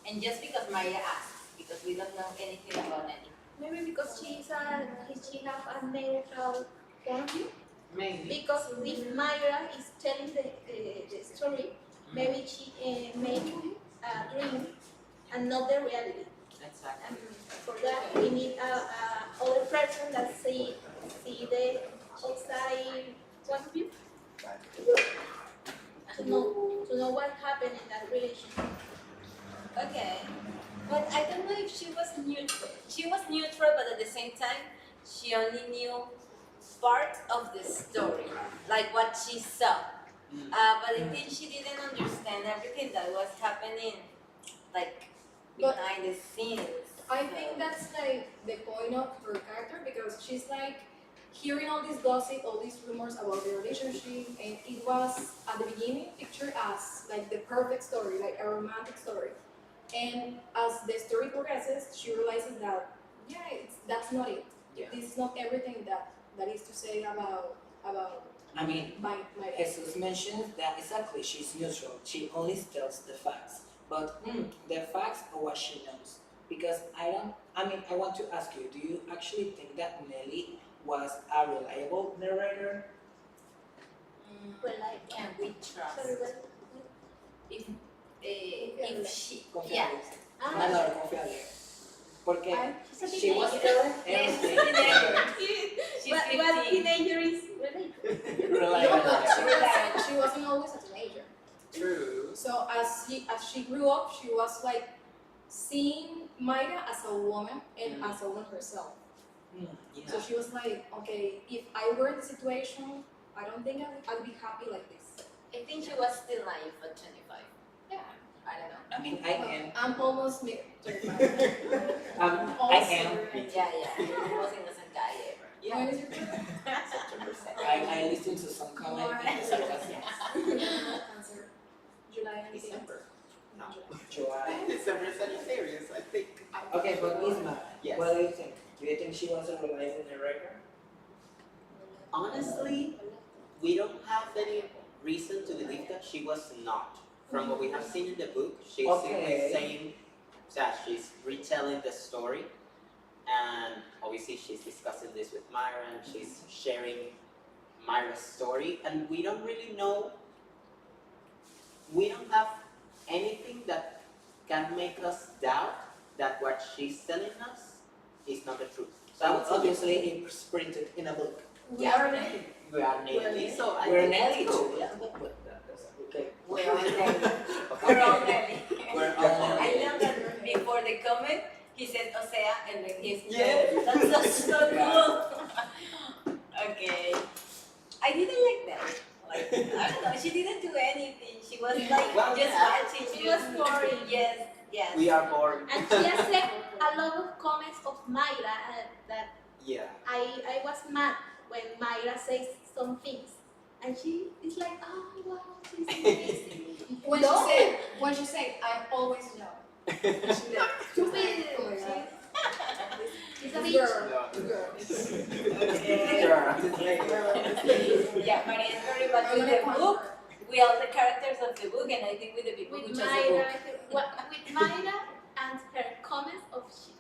And just because Maya asked, because we don't know anything about any. Maybe because she have a neutral point of view. Maybe. Because if Myra is telling the story, maybe she make a dream and not the reality. Exactly. And for that, we need a other person that see the outside point of view to know what happened in that relationship. Okay. But I don't know if she was neutral. She was neutral, but at the same time, she only knew part of the story, like what she saw. But I think she didn't understand everything that was happening, like, But- behind the scenes. I think that's like the point of her character because she's like hearing all this gossip, all these rumors about the relationship, and it was at the beginning pictured as like the perfect story, like a romantic story. And as the story progresses, she realizes that that's not it. Yeah. This is not everything that is to say about I mean, my Jesus mentions that exactly she's neutral. She only tells the facts. But the facts are what she knows. Because I want to ask you, do you actually think that Nelly was a reliable narrator? Well, like, Can we trust? sorry, what? If she, yeah. Confiable. Ah, Nada, confiable. Porque She's a she was teenager. telling Yes, she's everything. She's What 15. teenager is related? No, Relatable. but she wasn't always a teenager. True. So as she grew up, she was like seeing Mayra as a woman and as a woman herself. So she was like, okay, if I were in the situation, I don't think I'd be happy like this. I think she was still naive at 25. Yeah. I don't know. I mean, I can. I'm almost mid 35. I am. Yeah, you're the most innocent guy ever. When is your birthday? September 2nd. I listened to some comment because it was Cancer. July and December. No. July. December Sagittarius, I think. Okay, but Isma, Yes. what do you think? Do you think she was a reliable narrator? Honestly, we don't have any reason to believe that she was not. From what we have seen in the book, she's Okay. saying that she's retelling the story, and obviously she's discussing this with Myra, and she's sharing Myra's story, and we don't really know. We don't have anything that can make us doubt that what she's telling us is not the truth. So I would say Obviously, it's printed in a book. We are Nelly. we are Nelly, so I We're think Nelly it's cool. too. Yeah, but okay. We're all Nelly. We're all Nelly. We're all I Nelly. love that before the comment, he said Osea and then he's Yeah. That's so cool. Okay. I didn't like that. Like, I don't know, she didn't do anything. She was like Well, just yeah. watching. She was boring. Yes, yes. We are bored. And she accepted a lot of comments of Mayra that Yeah. I was mad when Mayra says some things. And she is like, oh wow, she's amazing. When No. she said, I always know. She did. Stupid. Oh my God. She's a This bitch. girl. This girl. Yeah, Maria is very bad I'm with gonna the punch book. her. We are the characters of the book, and I think with the people who With chose the book. Mayra and her comments of shit.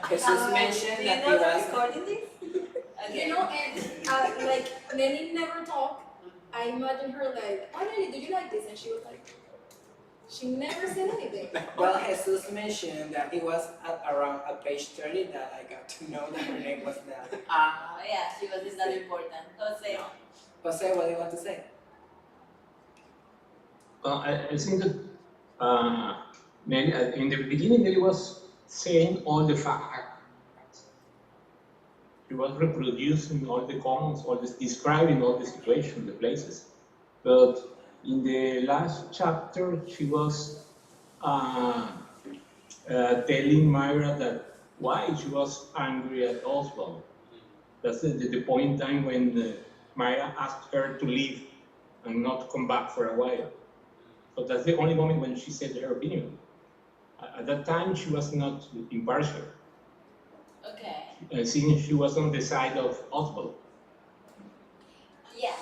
Jesus mentioned Do you that know he who's was. recording this? Okay. You know, and like Nelly never talked. I imagine her like, oh Nelly, do you like this? And she was like, she never said anything. Well, Jesus mentioned that it was at around at page 30 that I got to know that her name was that. Oh yeah, she was not important. Jose. Jose, what do you want to say? I think that Nelly, in the beginning, Nelly was saying all the facts. She was reproducing all the comments, describing all the situations, the places. But in the last chapter, she was telling Myra that why she was angry at Oswald. That's the point in time when Myra asked her to leave and not come back for a while. So that's the only moment when she said her opinion. At that time, she was not impartial. Okay. Seeing she was on the side of Oswald. Yes.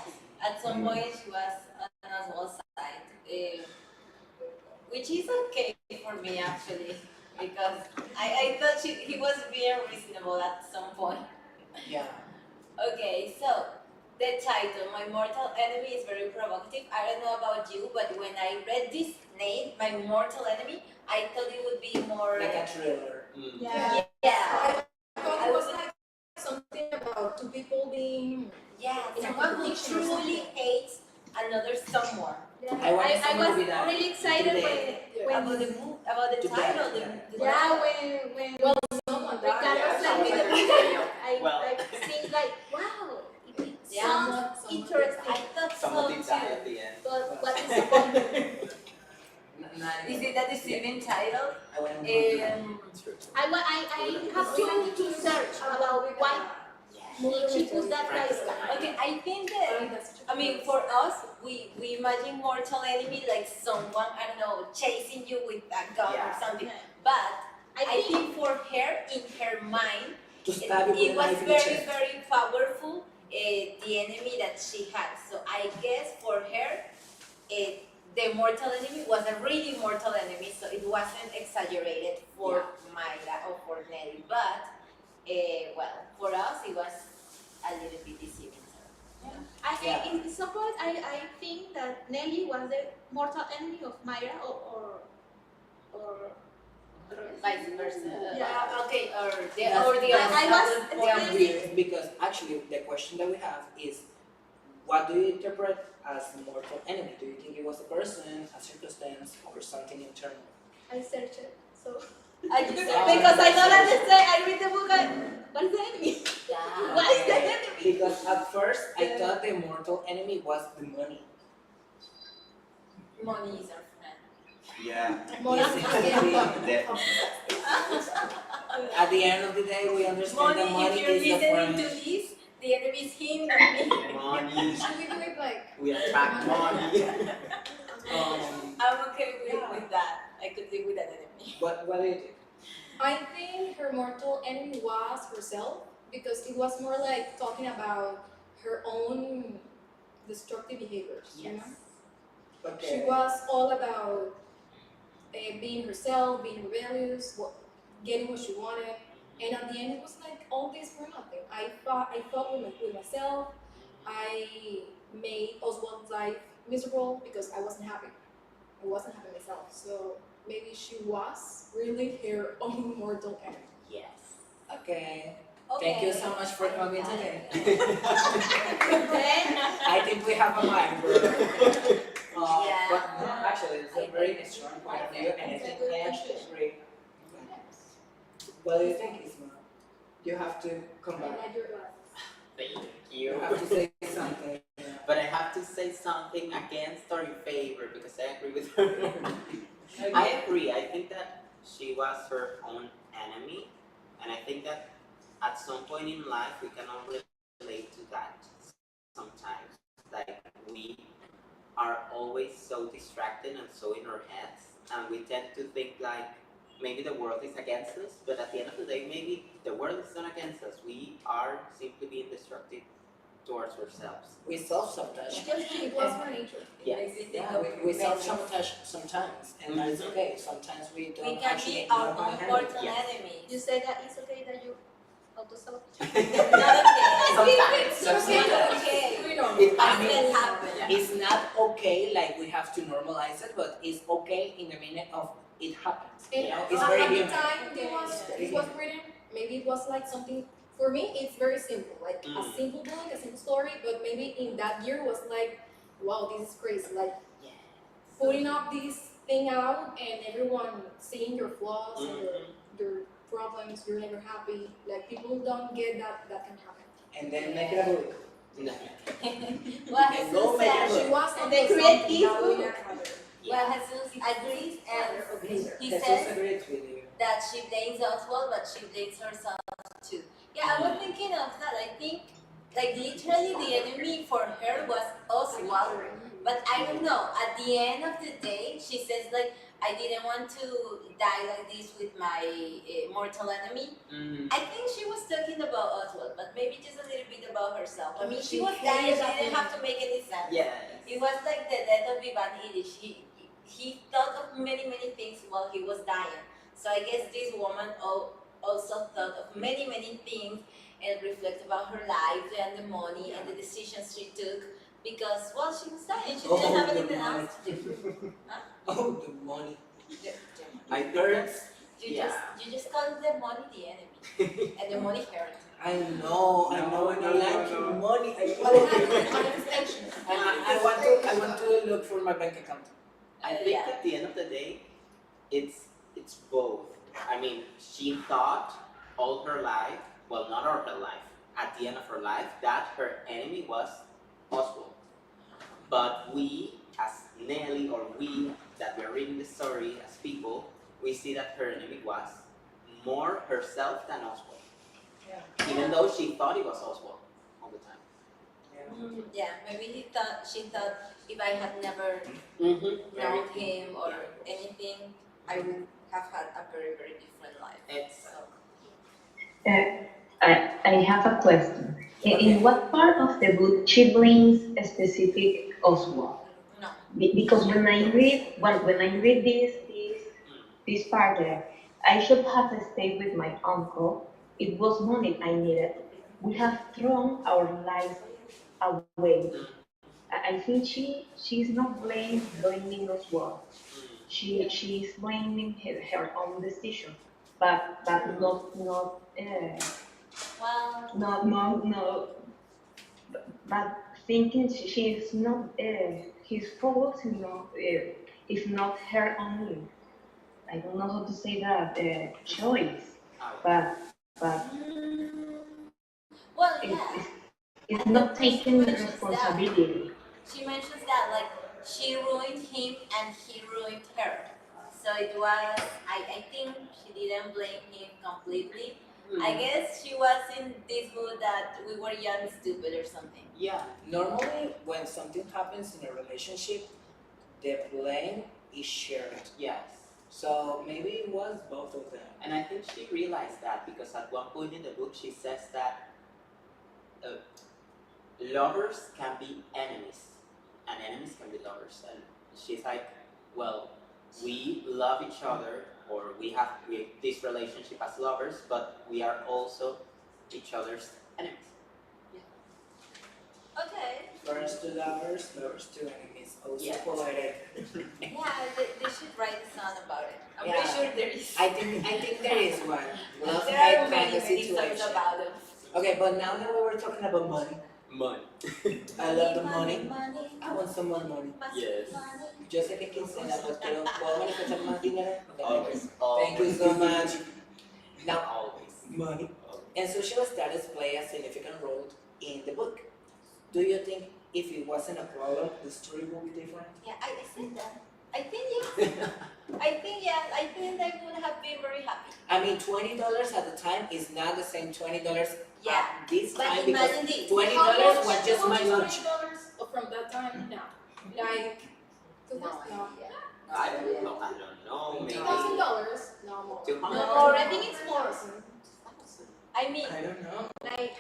At some point, she was on Oswald's side, which is okay for me actually, because I thought he was being reasonable at some point. Yeah. Okay, so the title, My Mortal Enemy, is very provocative. I don't know about you, but when I read this name, My Mortal Enemy, I thought it would be more. Like a thriller. Yeah. Yeah. I thought it was like something about two people being. Yeah, In a someone who competition or truly something. hates another someone. I wanted I someone to was be that really excited today. when About the move, about the To title, get, the yeah, when Someone Ricardo died. sent me the Yeah. video, Well. I think like, wow, it Yeah. sounds Someone interesting, I thought Someone so did die too. at the end. but what is the point? Is it a deceiving title? I want to I have to search about why she put that title. Okay, I think that, I mean, for us, we imagine mortal enemy like someone, I don't know, chasing you with a gun or Yeah. something. But I I think for her, in her mind, to it, stab you with it a was knife in the very, chest. very powerful, the enemy that she had. So I guess for her, the mortal enemy was a really mortal enemy, so it wasn't exaggerated for Myra or for Nelly. But, well, for us, it was a little bit deceiving. In some point, I think that Nelly was the mortal enemy of Myra or vice versa. Yeah, Okay, or the That's I was quite weird because actually the question that we have is, what do you interpret as mortal enemy? Do you think it was a person, a circumstance, or something internal? I searched it, so I just because I don't understand. I read the book. What is the enemy? Yeah. What is the Okay, enemy? because at first I thought the mortal enemy was the money. Money is our friend. Yeah. Money Yes, is it the could be. Definitely. At the end of the day, we understand that money if you're is the listening friend. to this, the enemy is him, not me. Money. Should we do it like? We attract money. I'm okay with that. I could live with an enemy. What do you think? I think her mortal enemy was herself because it was more like talking about her own destructive behaviors. You know, she Okay. was all about being herself, being rebellious, getting what she wanted, and at the end it was like all this for nothing. I fought with myself. I made Oswald's life miserable because I wasn't happy. I wasn't happy myself. So maybe she was really her own mortal enemy. Yes. Okay. Thank you so much for coming today. Then, I think we have a mind, bro. Yeah. But no, actually, it's a very strong point of view, and I think I actually agree. What do you think, Isma? You have to come I back. like your glasses. Thank You you. have to say something. But I have to say something against or in favor because I agree with her. I agree. I think that she was her own enemy, and I think that at some point in life we can all relate to that sometimes. Like we are always so distracted and so in our heads, and we tend to think like maybe the world is against us, but at the end of the day, maybe the world is not against us. We are simply being destructive towards ourselves. We self-sabotage. It was her nature. Yes. Yeah, we self-sabotage sometimes, and that is okay. Sometimes we we don't can actually be know our how to own handle it. mortal Yes. enemies. You say that it's okay that you auto-sabotage. Not okay. Sometimes. It's not okay. We know. It But mean, it happens. It's not okay, like we have to normalize it, but it's okay in the minute of it happens. And You know, it's at very the human. time it was written, maybe it was like something, for me it's very simple, like a simple book, a simple story, but maybe in that year was like, wow, this is crazy, like putting up this thing out and everyone seeing your flaws and your problems, you're never happy, like people don't get that can happen. And then make it a book. No. Well, And go Jesus make said, it She look. was And on they the create something this that we book. not have it. well, Jesus agrees and he Jesus says agrees with you. that she blames Oswald, but she blames herself too. Yeah, I was thinking of that. I think, like, literally the enemy for her was Oswald, but I don't know. At the end of the day, she says, like, I didn't want to die like this with my mortal enemy. I think she was talking about Oswald, but maybe just a little bit about herself. I mean, she was dying, she didn't have to make any sense. Yes. It was like the death of Ivan Illich. He thought of many, many things while he was dying. So I guess this woman also thought of many, many things and reflect about her life and the money and the decisions she took because, well, she was dying. She didn't have the anything money. else to do. Huh? Oh, the money. I heard. You just call the money the enemy and the money hurt. I know, I like money. I want to look for my bank account. I think at the end of the day, it's both. I mean, she thought all her life, well, not all her life, at the end of her life, that her enemy was Oswald. But we, as Nelly, or we that we're reading the story as people, we see that her enemy was more herself than Oswald. Yeah. Even though she thought it was Oswald all the time. Yeah, maybe she thought if I had never known him or anything, I would have had a very, very different life. It's I have a question. In what part of the book she blames a specific Oswald? No. Because when I read this part there, I should have stayed with my uncle. It was money I needed. We have thrown our lives away. I think she's not blaming Oswald. she's blaming her own decision, but Well, no, but thinking she's not his fault, it's not her only. I don't know how to say that choice, but mm, well, it, yeah. it's And not the person taking mentions that. responsibility. She mentions that like she ruined him and he ruined her. So it was. I think she didn't blame him completely. I guess she was in this mood that we were young, stupid, or something. Yeah. Normally, when something happens in a relationship, the blame is shared. Yes. So maybe it was both of them. And I think she realized that because at one point in the book she says that lovers can be enemies and enemies can be lovers. And she's like, well, we love each other or we have this relationship as lovers, but we are also each other's enemies. Okay. First to lovers, lovers to enemies. Also Yeah. poetic. Yeah, they should write a song about it. I'm Yeah. pretty sure there is. I think there is one. Love There hate are kind many, of many songs situation. about it. Okay, but now that we were talking about money, Money. I love the money. Money. I want some more money. Yes. Yo sé que quincena, pues quiero, ¿puedo manifestar más dinero? Okay, Always. Thank you so much. Now, Always. money and social status play a significant role in the book. Do you think if it wasn't a problem, the story would be different? Yeah, I said that. I think yes. I think yes. I think I would have been very happy. I mean, $20 at the time is not the same $20 Yeah. at this But time because imagine this. $20 was just my lunch. $20 from that time? No. Like, no. I don't know. Maybe $2,000? No more. 200. No, I think it's more. I mean, I don't know. Like,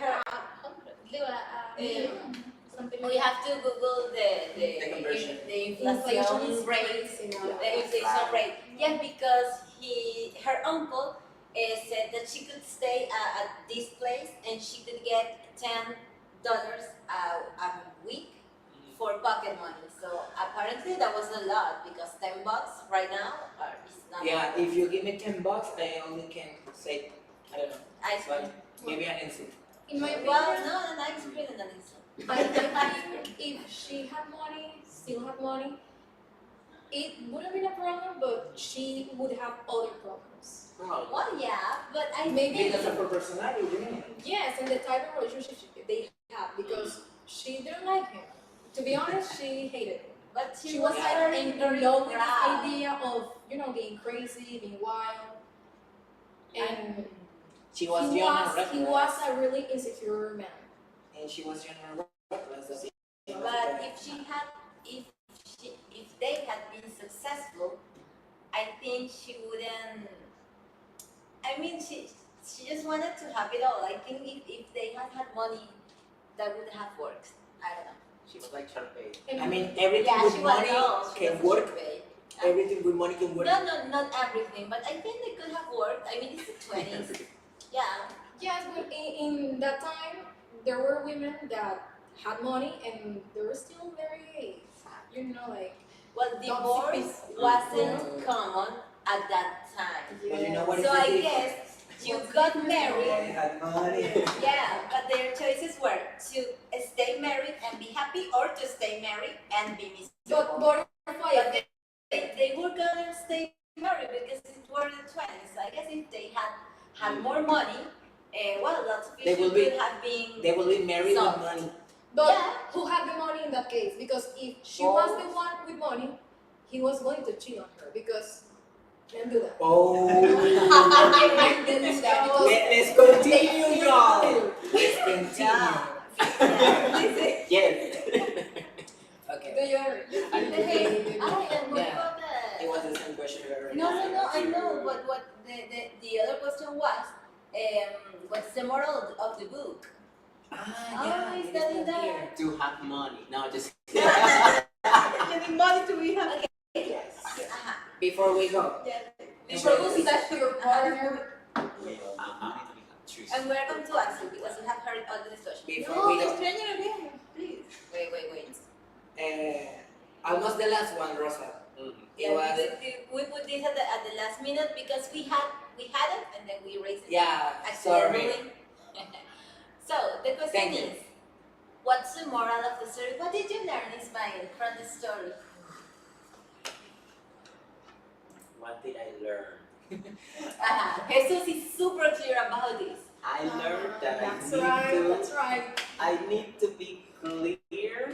something we have to Google The conversion. the inflation rate. The inflation rate. Yeah, because her uncle said that she could stay at this place and she could get $10 a week for pocket money. So apparently that was a lot because $10 right now is not. Yeah, if you give me $10, I only can say, I don't know, Ice cream. but maybe an instant. In my Well, opinion, no, an ice cream and an instant. I think if she had money, still had money, it wouldn't be a problem, but she would have other problems. Well, yeah, but I Maybe Because of her personality, you know. yes, and the type of relationship they have because she didn't like him. To be honest, she hated him. But She was like very, in very love with this proud. idea of being crazy, being wild, and She was young and reckless. he was a really insecure man. And she was young and reckless. That's it. But if they had been successful, I think she wouldn't. I mean, she just wanted to have it all. I think if they had money, that would have worked. I don't know. She was like Sharpay. I mean, everything Yeah, with she was money no, she can was work. Sharpay. Everything with money can work. No, not everything, but I think they could have worked. I mean, it's the 20s. Yeah. Yes, but in that time, there were women that had money and they were still very, like. Well, divorce wasn't common at that time. But you know what is So the I difference? guess you got They married. had money. Yeah, but their choices were to stay married and be happy or to stay married and be miserable. But But they were gonna stay married because it were the 20s. I guess if they had more money, well, lots of They will issues be- could have been. They will be married with Solved. money. But Yeah. who had the money in that case? Because if she was the one with money, he was going to cheat on her because can't do that. Oh. Can't do that because Let's continue, y'all. Let's continue. Yes. Okay. do you ever? And what Yeah. about It the? was the same question we already No, asked. I know. But what the other question was, what's the moral of the book? Ah, is it that in not there? here. To have money. No, just You need money to be happy. Yes. Uh-huh. Before we go, Yeah. Introduce that to your partner. choose. And we're going to ask you because we have heard all the discussion. before we the go, stranger again, please. Wait. almost the last one, Rosa. Mhm. It was we put this at the last minute because we had it and then we raised it sorry. accidentally. So the question Thank you. is, what's the moral of the story? What did you learn, Ismael, from the story? What did I learn? Jesus is super clear about this. I learned that That's right. I need to be clear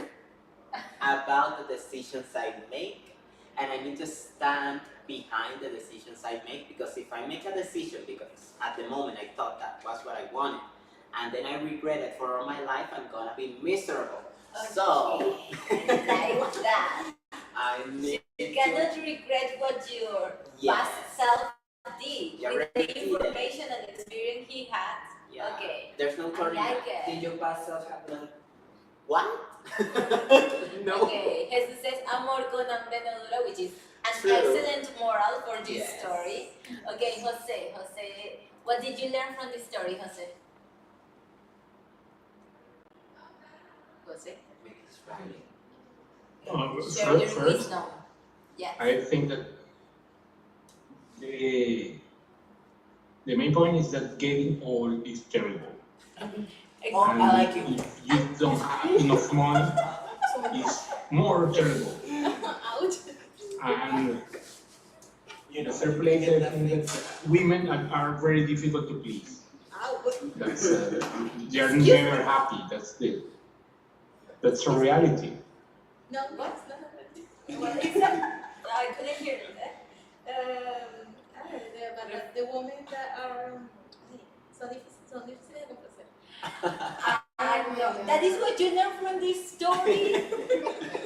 about the decisions I make, and I need to stand behind the decisions I make, because if I make a decision because at the moment I thought that was what I wanted, and then I regret it for all my life, I'm gonna be miserable. So Like that. I need You cannot regret what your Yes. past self did You with already the did it. information and experience he had. Yeah. Okay. There's no I turning like back. it. Did your past self have none? What? No. Okay, Jesus says, amor con hambre no dura, which is an True. excellent moral for this Yes. story. Okay, Jose, what did you learn from this story, Jose? Jose? Share your First, wisdom. Yes. I think that the main point is that getting old is terrible. Oh, I like you. If you don't have enough money, it's more terrible. Ouch. And in the third place, I think that women are very difficult to please. That's, they're never happy. That's a reality. No, what's not? What is that? I couldn't hear it. The women that are so difíciles de complacer. That is what you learned from this story?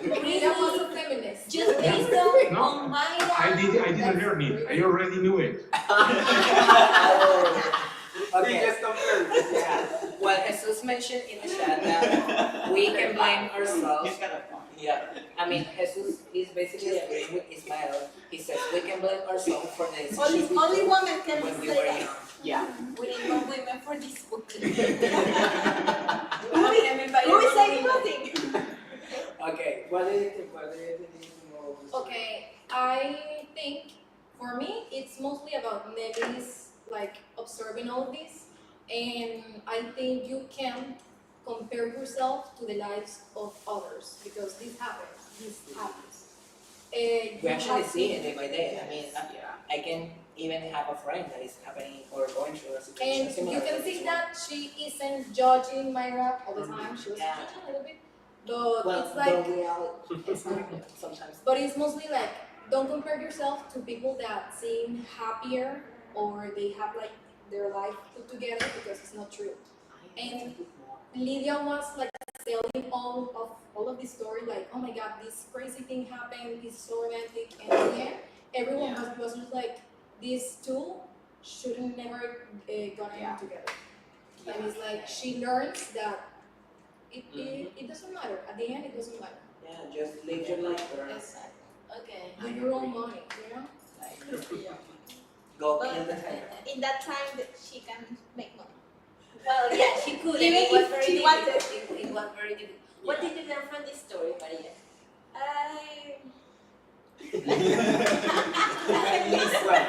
Rita was a Really? feminist. Just based on No, Mayra? I didn't learn it. I already knew it. Okay. Just confirmed. Yeah. Well, Jesus mentioned in the chat that we can blame ourselves. Yeah. I mean, Jesus is basically agreeing with Ismael. He says we can blame ourselves for the decisions we Only took women can when we say were that. young. Yeah. We need more women for this book. Who is saying nothing? Okay. What do you think? What do you think most? Okay, I think for me it's mostly about Nelly's like observing all of this, and I think you can compare yourself to the lives of others because this happens. We You actually have see to- it day by day. I mean, Yeah. I can even have a friend that is happening or going through a situation And similar. you can to see this that she isn't judging Myra all the time. She was Yeah. judging a little bit, but Well, it's like. we all sometimes. But it's mostly like, don't compare yourself to people that seem happier or they have like their life put together because it's not true. And Lydia was like telling all of this story, like, oh my god, this crazy thing happened, it's so romantic, and in the end, everyone was just like, these two shouldn't never gonna end together. And it's like she learns that it doesn't matter. At the end, it doesn't matter. Yeah, just live your life, girl. Okay. Do your own money, you know? Go But kill the tiger. in that time that she can make money. Well, yeah, she could. and Even it was if very she difficult. wanted. It was very difficult. What did you learn from this story, Maria? At least one.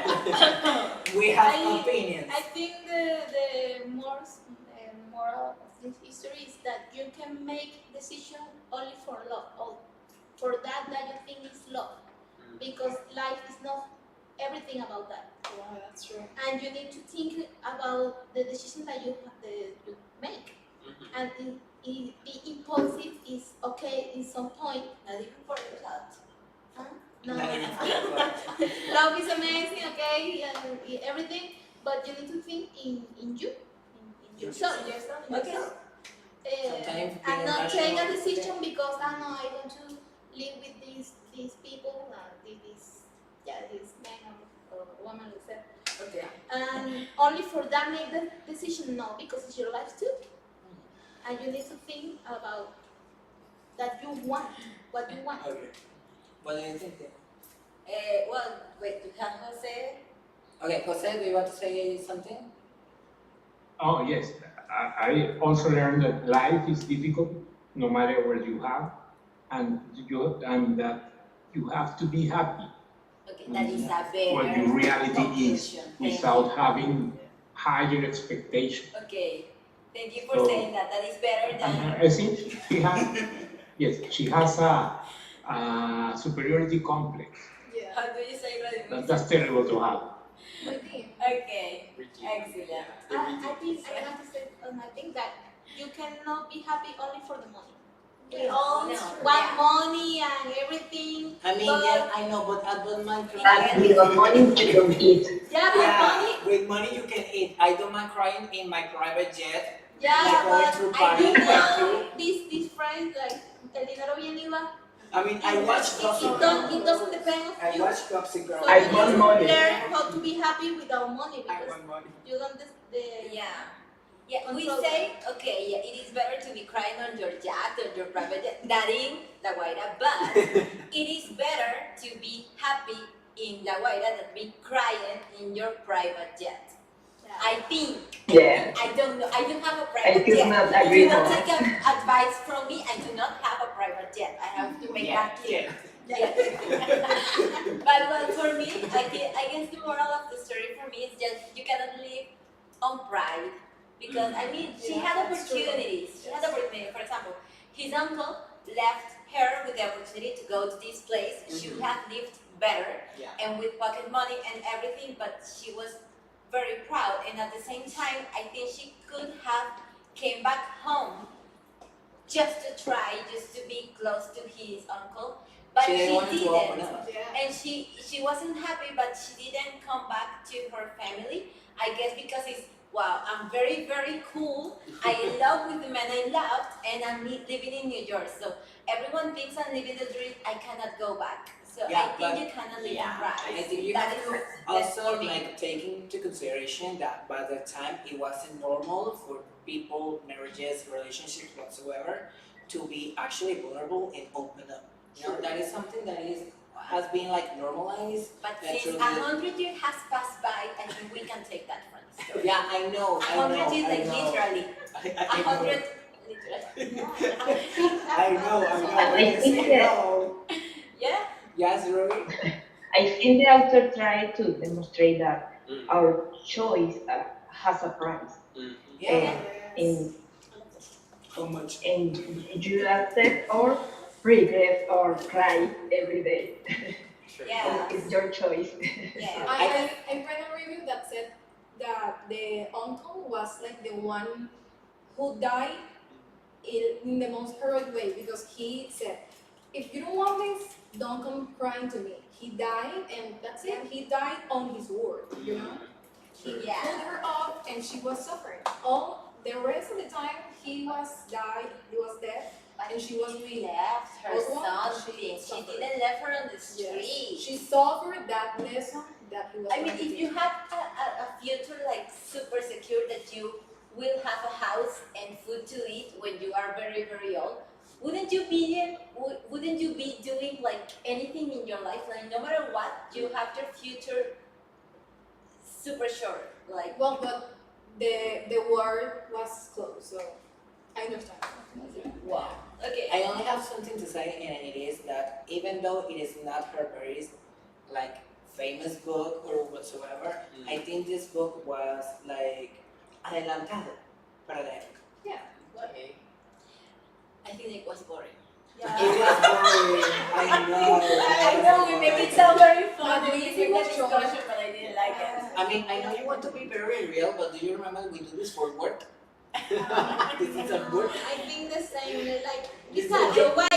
We have opinions. I think the moral of this history is that you can make decision only for love, or for that you think is love, because life is not everything about that. Yeah, that's true. And you need to think about the decision that you make. And be impulsive is okay in some point, Not even for yourself. huh? No. Not even for yourself. Love is amazing, okay, and everything, but you need to think in you, in yourself. Okay. Sometimes And not being take a rational- decision because no, I want to live with these people, this man or woman, etc. Okay. And only for that make the decision, no, because it's your life too. And you need to think about that you want, what you want. Okay. What do you think? Well, wait, you have Jose. Okay, Jose, do you want to say something? Oh yes, I also learned that life is difficult, no matter where you have, and that you have to be happy. Okay, that is a what better your reality is conclusion. Thank without you. having higher expectations. Okay, thank you for So- saying that. That is better than. I think she has, yes, she has a superiority complex. Yeah. How do you say that? That's terrible to have. Maybe. Okay, excellent. I think I have to say, I think that you cannot be happy only for the money. We Yeah. all No, want yeah. money and everything. I mean, but yeah, I know, but I don't mind But crying. without money, you don't eat. yeah, but money. Yeah, with money you can eat. I don't mind crying in my private jet. Yeah, Like going but through I do Paris, know this phrase like el dinero viene y va. I mean, I watch It Gossip it doesn't depend on I you. watch Gossip Girl. So I you want need to money. learn how to be happy without money I because want money. you don't Yeah. Yeah, we Control say, okay, yeah, it is better to be crying on your yacht or your private jet than in La Guaira, but it is better to be happy in La Guaira than be crying in your private jet. I think. Yeah. I don't know. I don't have a I private could jet. not If agree you don't more. take advice from me, I do not have a private jet. I have to make that clear. Yeah. But well, for me, I guess the moral of the story for me is just you cannot live on pride because I mean she Yeah, had that's true. opportunities. She had opportunities. For example, his uncle left her with the opportunity to go to this place. She would have lived better Yeah. and with pocket money and everything, but she was very proud. And at the same time, I think she could have came back home just to try, just to be close to his uncle. But She she didn't want to open didn't. up. Yeah. And she wasn't happy, but she didn't come back to her family. I guess because it's wow, I'm very very cool. I love with the man I loved, and I'm living in New York. So everyone thinks I'm living the dream. I cannot go back. So Yeah, I think but- you cannot live Yeah, in pride. I think you That have is to that's also for me. like take into consideration that by the time it wasn't normal for people, marriages, relationships whatsoever to be actually vulnerable and open up. You know, that is something that has been like normalized. But since Naturally. 100 years has passed by, I think we can take that from the story. Yeah, I know, I know, 100 is I like know. literally. I know. 100 literally. I know, I know. I When you think say that- no. Yeah. Yes, Rory? I think the author tried to demonstrate that our choice has a price. Yeah. And, How much? and you accept or regret or cry every day. Yeah. It's your choice. Yeah. I read a review that said that the uncle was like the one who died in the most heroic way because he said, if you don't want this, don't come crying to me. He died and that's it. He died on his word, you know? He Yeah. pulled her up and she was suffering. All the rest of the time he was dead, and she was She with left her Also, something. she She suffered. didn't left her on the Yes. street. She suffered that lesson that he was I mean, trying to if you teach. had a future like super secure that you will have a house and food to eat when you are very very old, wouldn't you be doing like anything in your life? Like no matter what, you have your future super sure. Like Well, but the word was closed, so I understand. wow. Okay. I only have something to say, and it is that even though it is not her very like famous book or whatsoever, I think this book was like adelantado para la época. Okay. I think it was boring. It was boring. I know. I know we make it sound very But fun. we We make make it that short. discussion, but I didn't like it. I mean, I know you want to be very real, but do you remember we do this for work? This is a work. I think the same. Like This is Ricardo, a- why?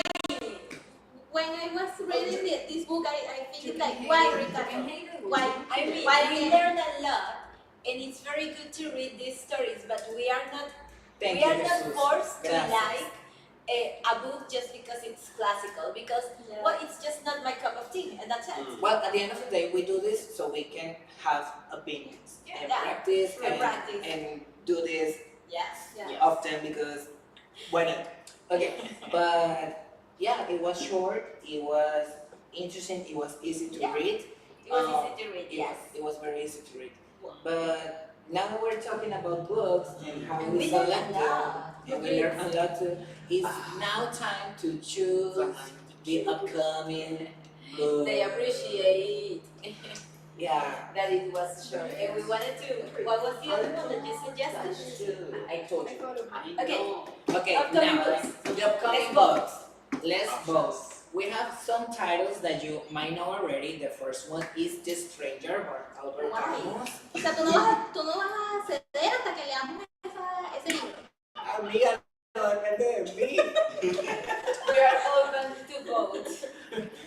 When I was reading this book, I think it's like why Ricardo? Why? I mean, Why we again? learn a lot, and it's very good to read these stories, but we are not Thank we you, are not Jesus. forced to Gracias. like a book just because it's classical. Because well, it's just not my cup of tea, and that's it. Well, at the end of the day, we do this so we can have opinions and Yeah. practice And practice. and do this Yes. Yeah. often because why not? Okay, but yeah, it was short, it was interesting, it was easy to Yeah. read. It was easy to read. Yes. It was very easy to read. But now that we're talking about books and how And we we learn select a them, lot. and we learn a lot too, it's now time to choose the upcoming Good. They appreciate Yeah. that it was short. And we wanted to, what was the other one that you suggested? I told you. Okay, Okay, Upcoming now books. the upcoming Let's vote. books. Let's vote. We have some titles that you might know already. The first one is The Stranger by Albert Camus. O sea, tú no vas a ceder hasta que leamos ese libro. Amiga, no depende de mí. We are open to vote.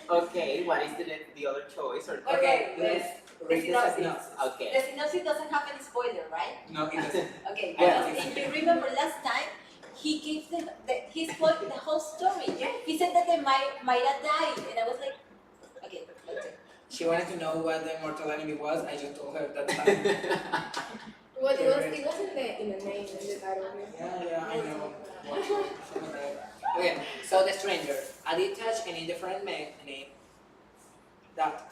Okay, what is the other choice? Or Okay, Okay, let's read the synopsis. synopsis. okay. The synopsis doesn't have any spoiler, right? No, it doesn't. Okay, Yeah. because if you remember last time, he gave he spoiled the whole story. He said that the Mayra died, and I was like, okay, that's it. She wanted to know what the mortal enemy was. I just told her at that time. Well, it was in the name, in the title. Yeah, I know. Okay, so The Stranger, a detached and indifferent man named that.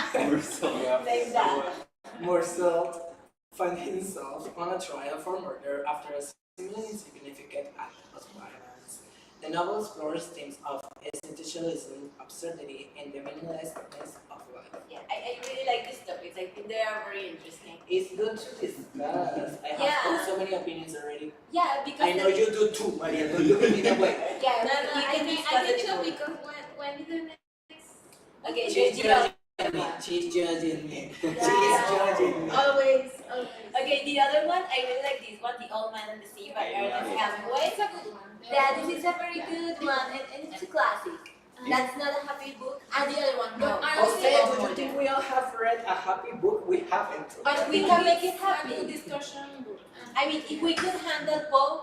Like that. Marcel finds himself on a trial for murder after a seemingly insignificant act of violence. The novel explores themes of existentialism, absurdity, and the meaninglessness of life. Yeah, I really like these topics. I think they are very interesting. It's good to discuss. I have Yeah. so many opinions already. Yeah, because I know you do too, Maria. Don't look at me that way. Yeah, No, we I can think discuss it so more. because when is the next? Okay, She's the judging me. She's judging me. Yeah. She's judging me. Always. Okay, the other one, I really like this one, The Old Man and the Sea by Ernest Hemingway. It's a good one. Yeah, this is a very good one, and it's a classic. That's not a happy book, and the other one, no. Jose, do you think we all have read a happy book? We haven't. But we can make it Good happy. discussion book. I mean, if we could handle both,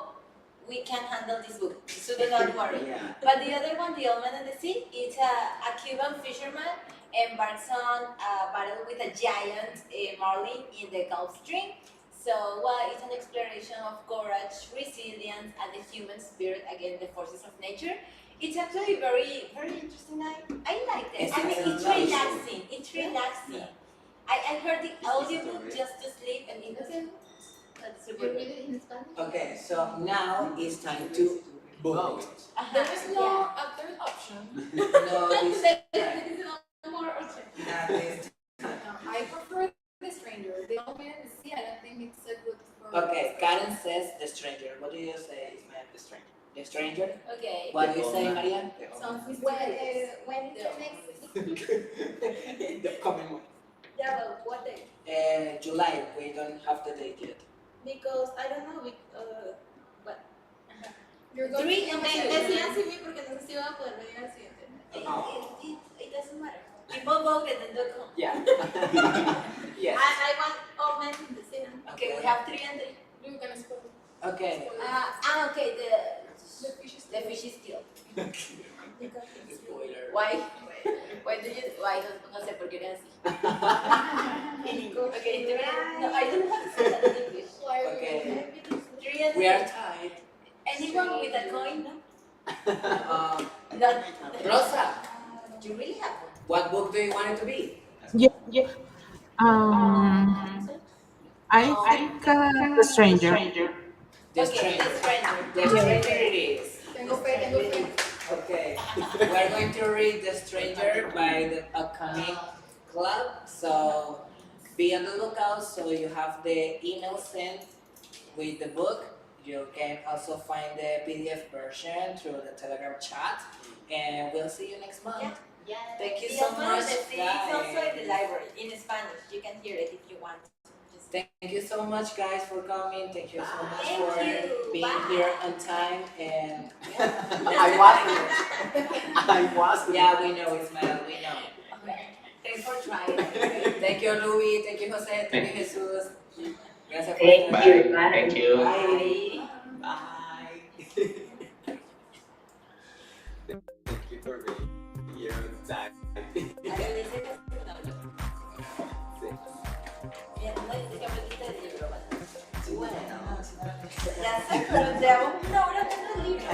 we can handle this book, so do not worry. Yeah. But the other one, The Old Man and the Sea, it's a Cuban fisherman embarks on a battle with a giant marlin in the Gulf Stream. So, it's an exploration of courage, resilience, and the human spirit against the forces of nature. It's actually very, very interesting. I like it. I mean, it's relaxing. It's relaxing. I heard the audiobook just to sleep, and it was that's super You read good. it in Spanish? Okay, so now it's time to vote. There is no a third option. No, this There is no more option. not this. I prefer The Stranger. The Old Man and the Sea, I don't think it's a good for. Okay, Karen says The Stranger. What do you say, Ismael? The Stranger. The Stranger? Okay. What do you say, Maria? Sounds mysterious. When is the next? The coming one. Yeah, but what day? July. We don't have the date yet. Because I don't know. You're going Three to and Me two. decían sí porque no sé si iba a poder venir al siguiente. It doesn't matter. People vote and then they'll come. Yeah. Yes. I want all men in the same. Okay, we have 3 and 3. You're gonna spoil Okay. Okay, the fishes. the fish is killed. Spoiler. Why? Why no sé por qué era así. Okay, no, I don't have to say that in English. Okay. 3 and 3. We are tied. Anyone with a coin? No. Uh, Rosa, You really have one. what book do you want it to be? Yeah. I think The Stranger. The Okay, Stranger. The Stranger. The Stranger it is. Tengo fe, tengo fe. Okay. We're going to read The Stranger by the upcoming club. So be on the lookout so you have the email sent with the book. You can also find the PDF version through the Telegram chat. And we'll see you next month. Yeah. Thank you The so other one, much, the CD is also in guys. the library in Spanish. You can hear it if you want. Just Thank you so much, guys, for coming. Thank you so much Thank for you. being Bye. here on time. And I was. yeah, we know, Ismael, we know. Okay. Thanks for trying. Thank you, Ruby. Thank you, Jose. Thank you, Jesus. Gracias por Thank estar you, aquí. bye. Thank you. Bye. Bye. Thank you for being here on time. Ahora dice que Bien, no dice que aprendiste el libro, ¿vale? Bueno. Ya sé, pero llevamos 1 hora con el libro.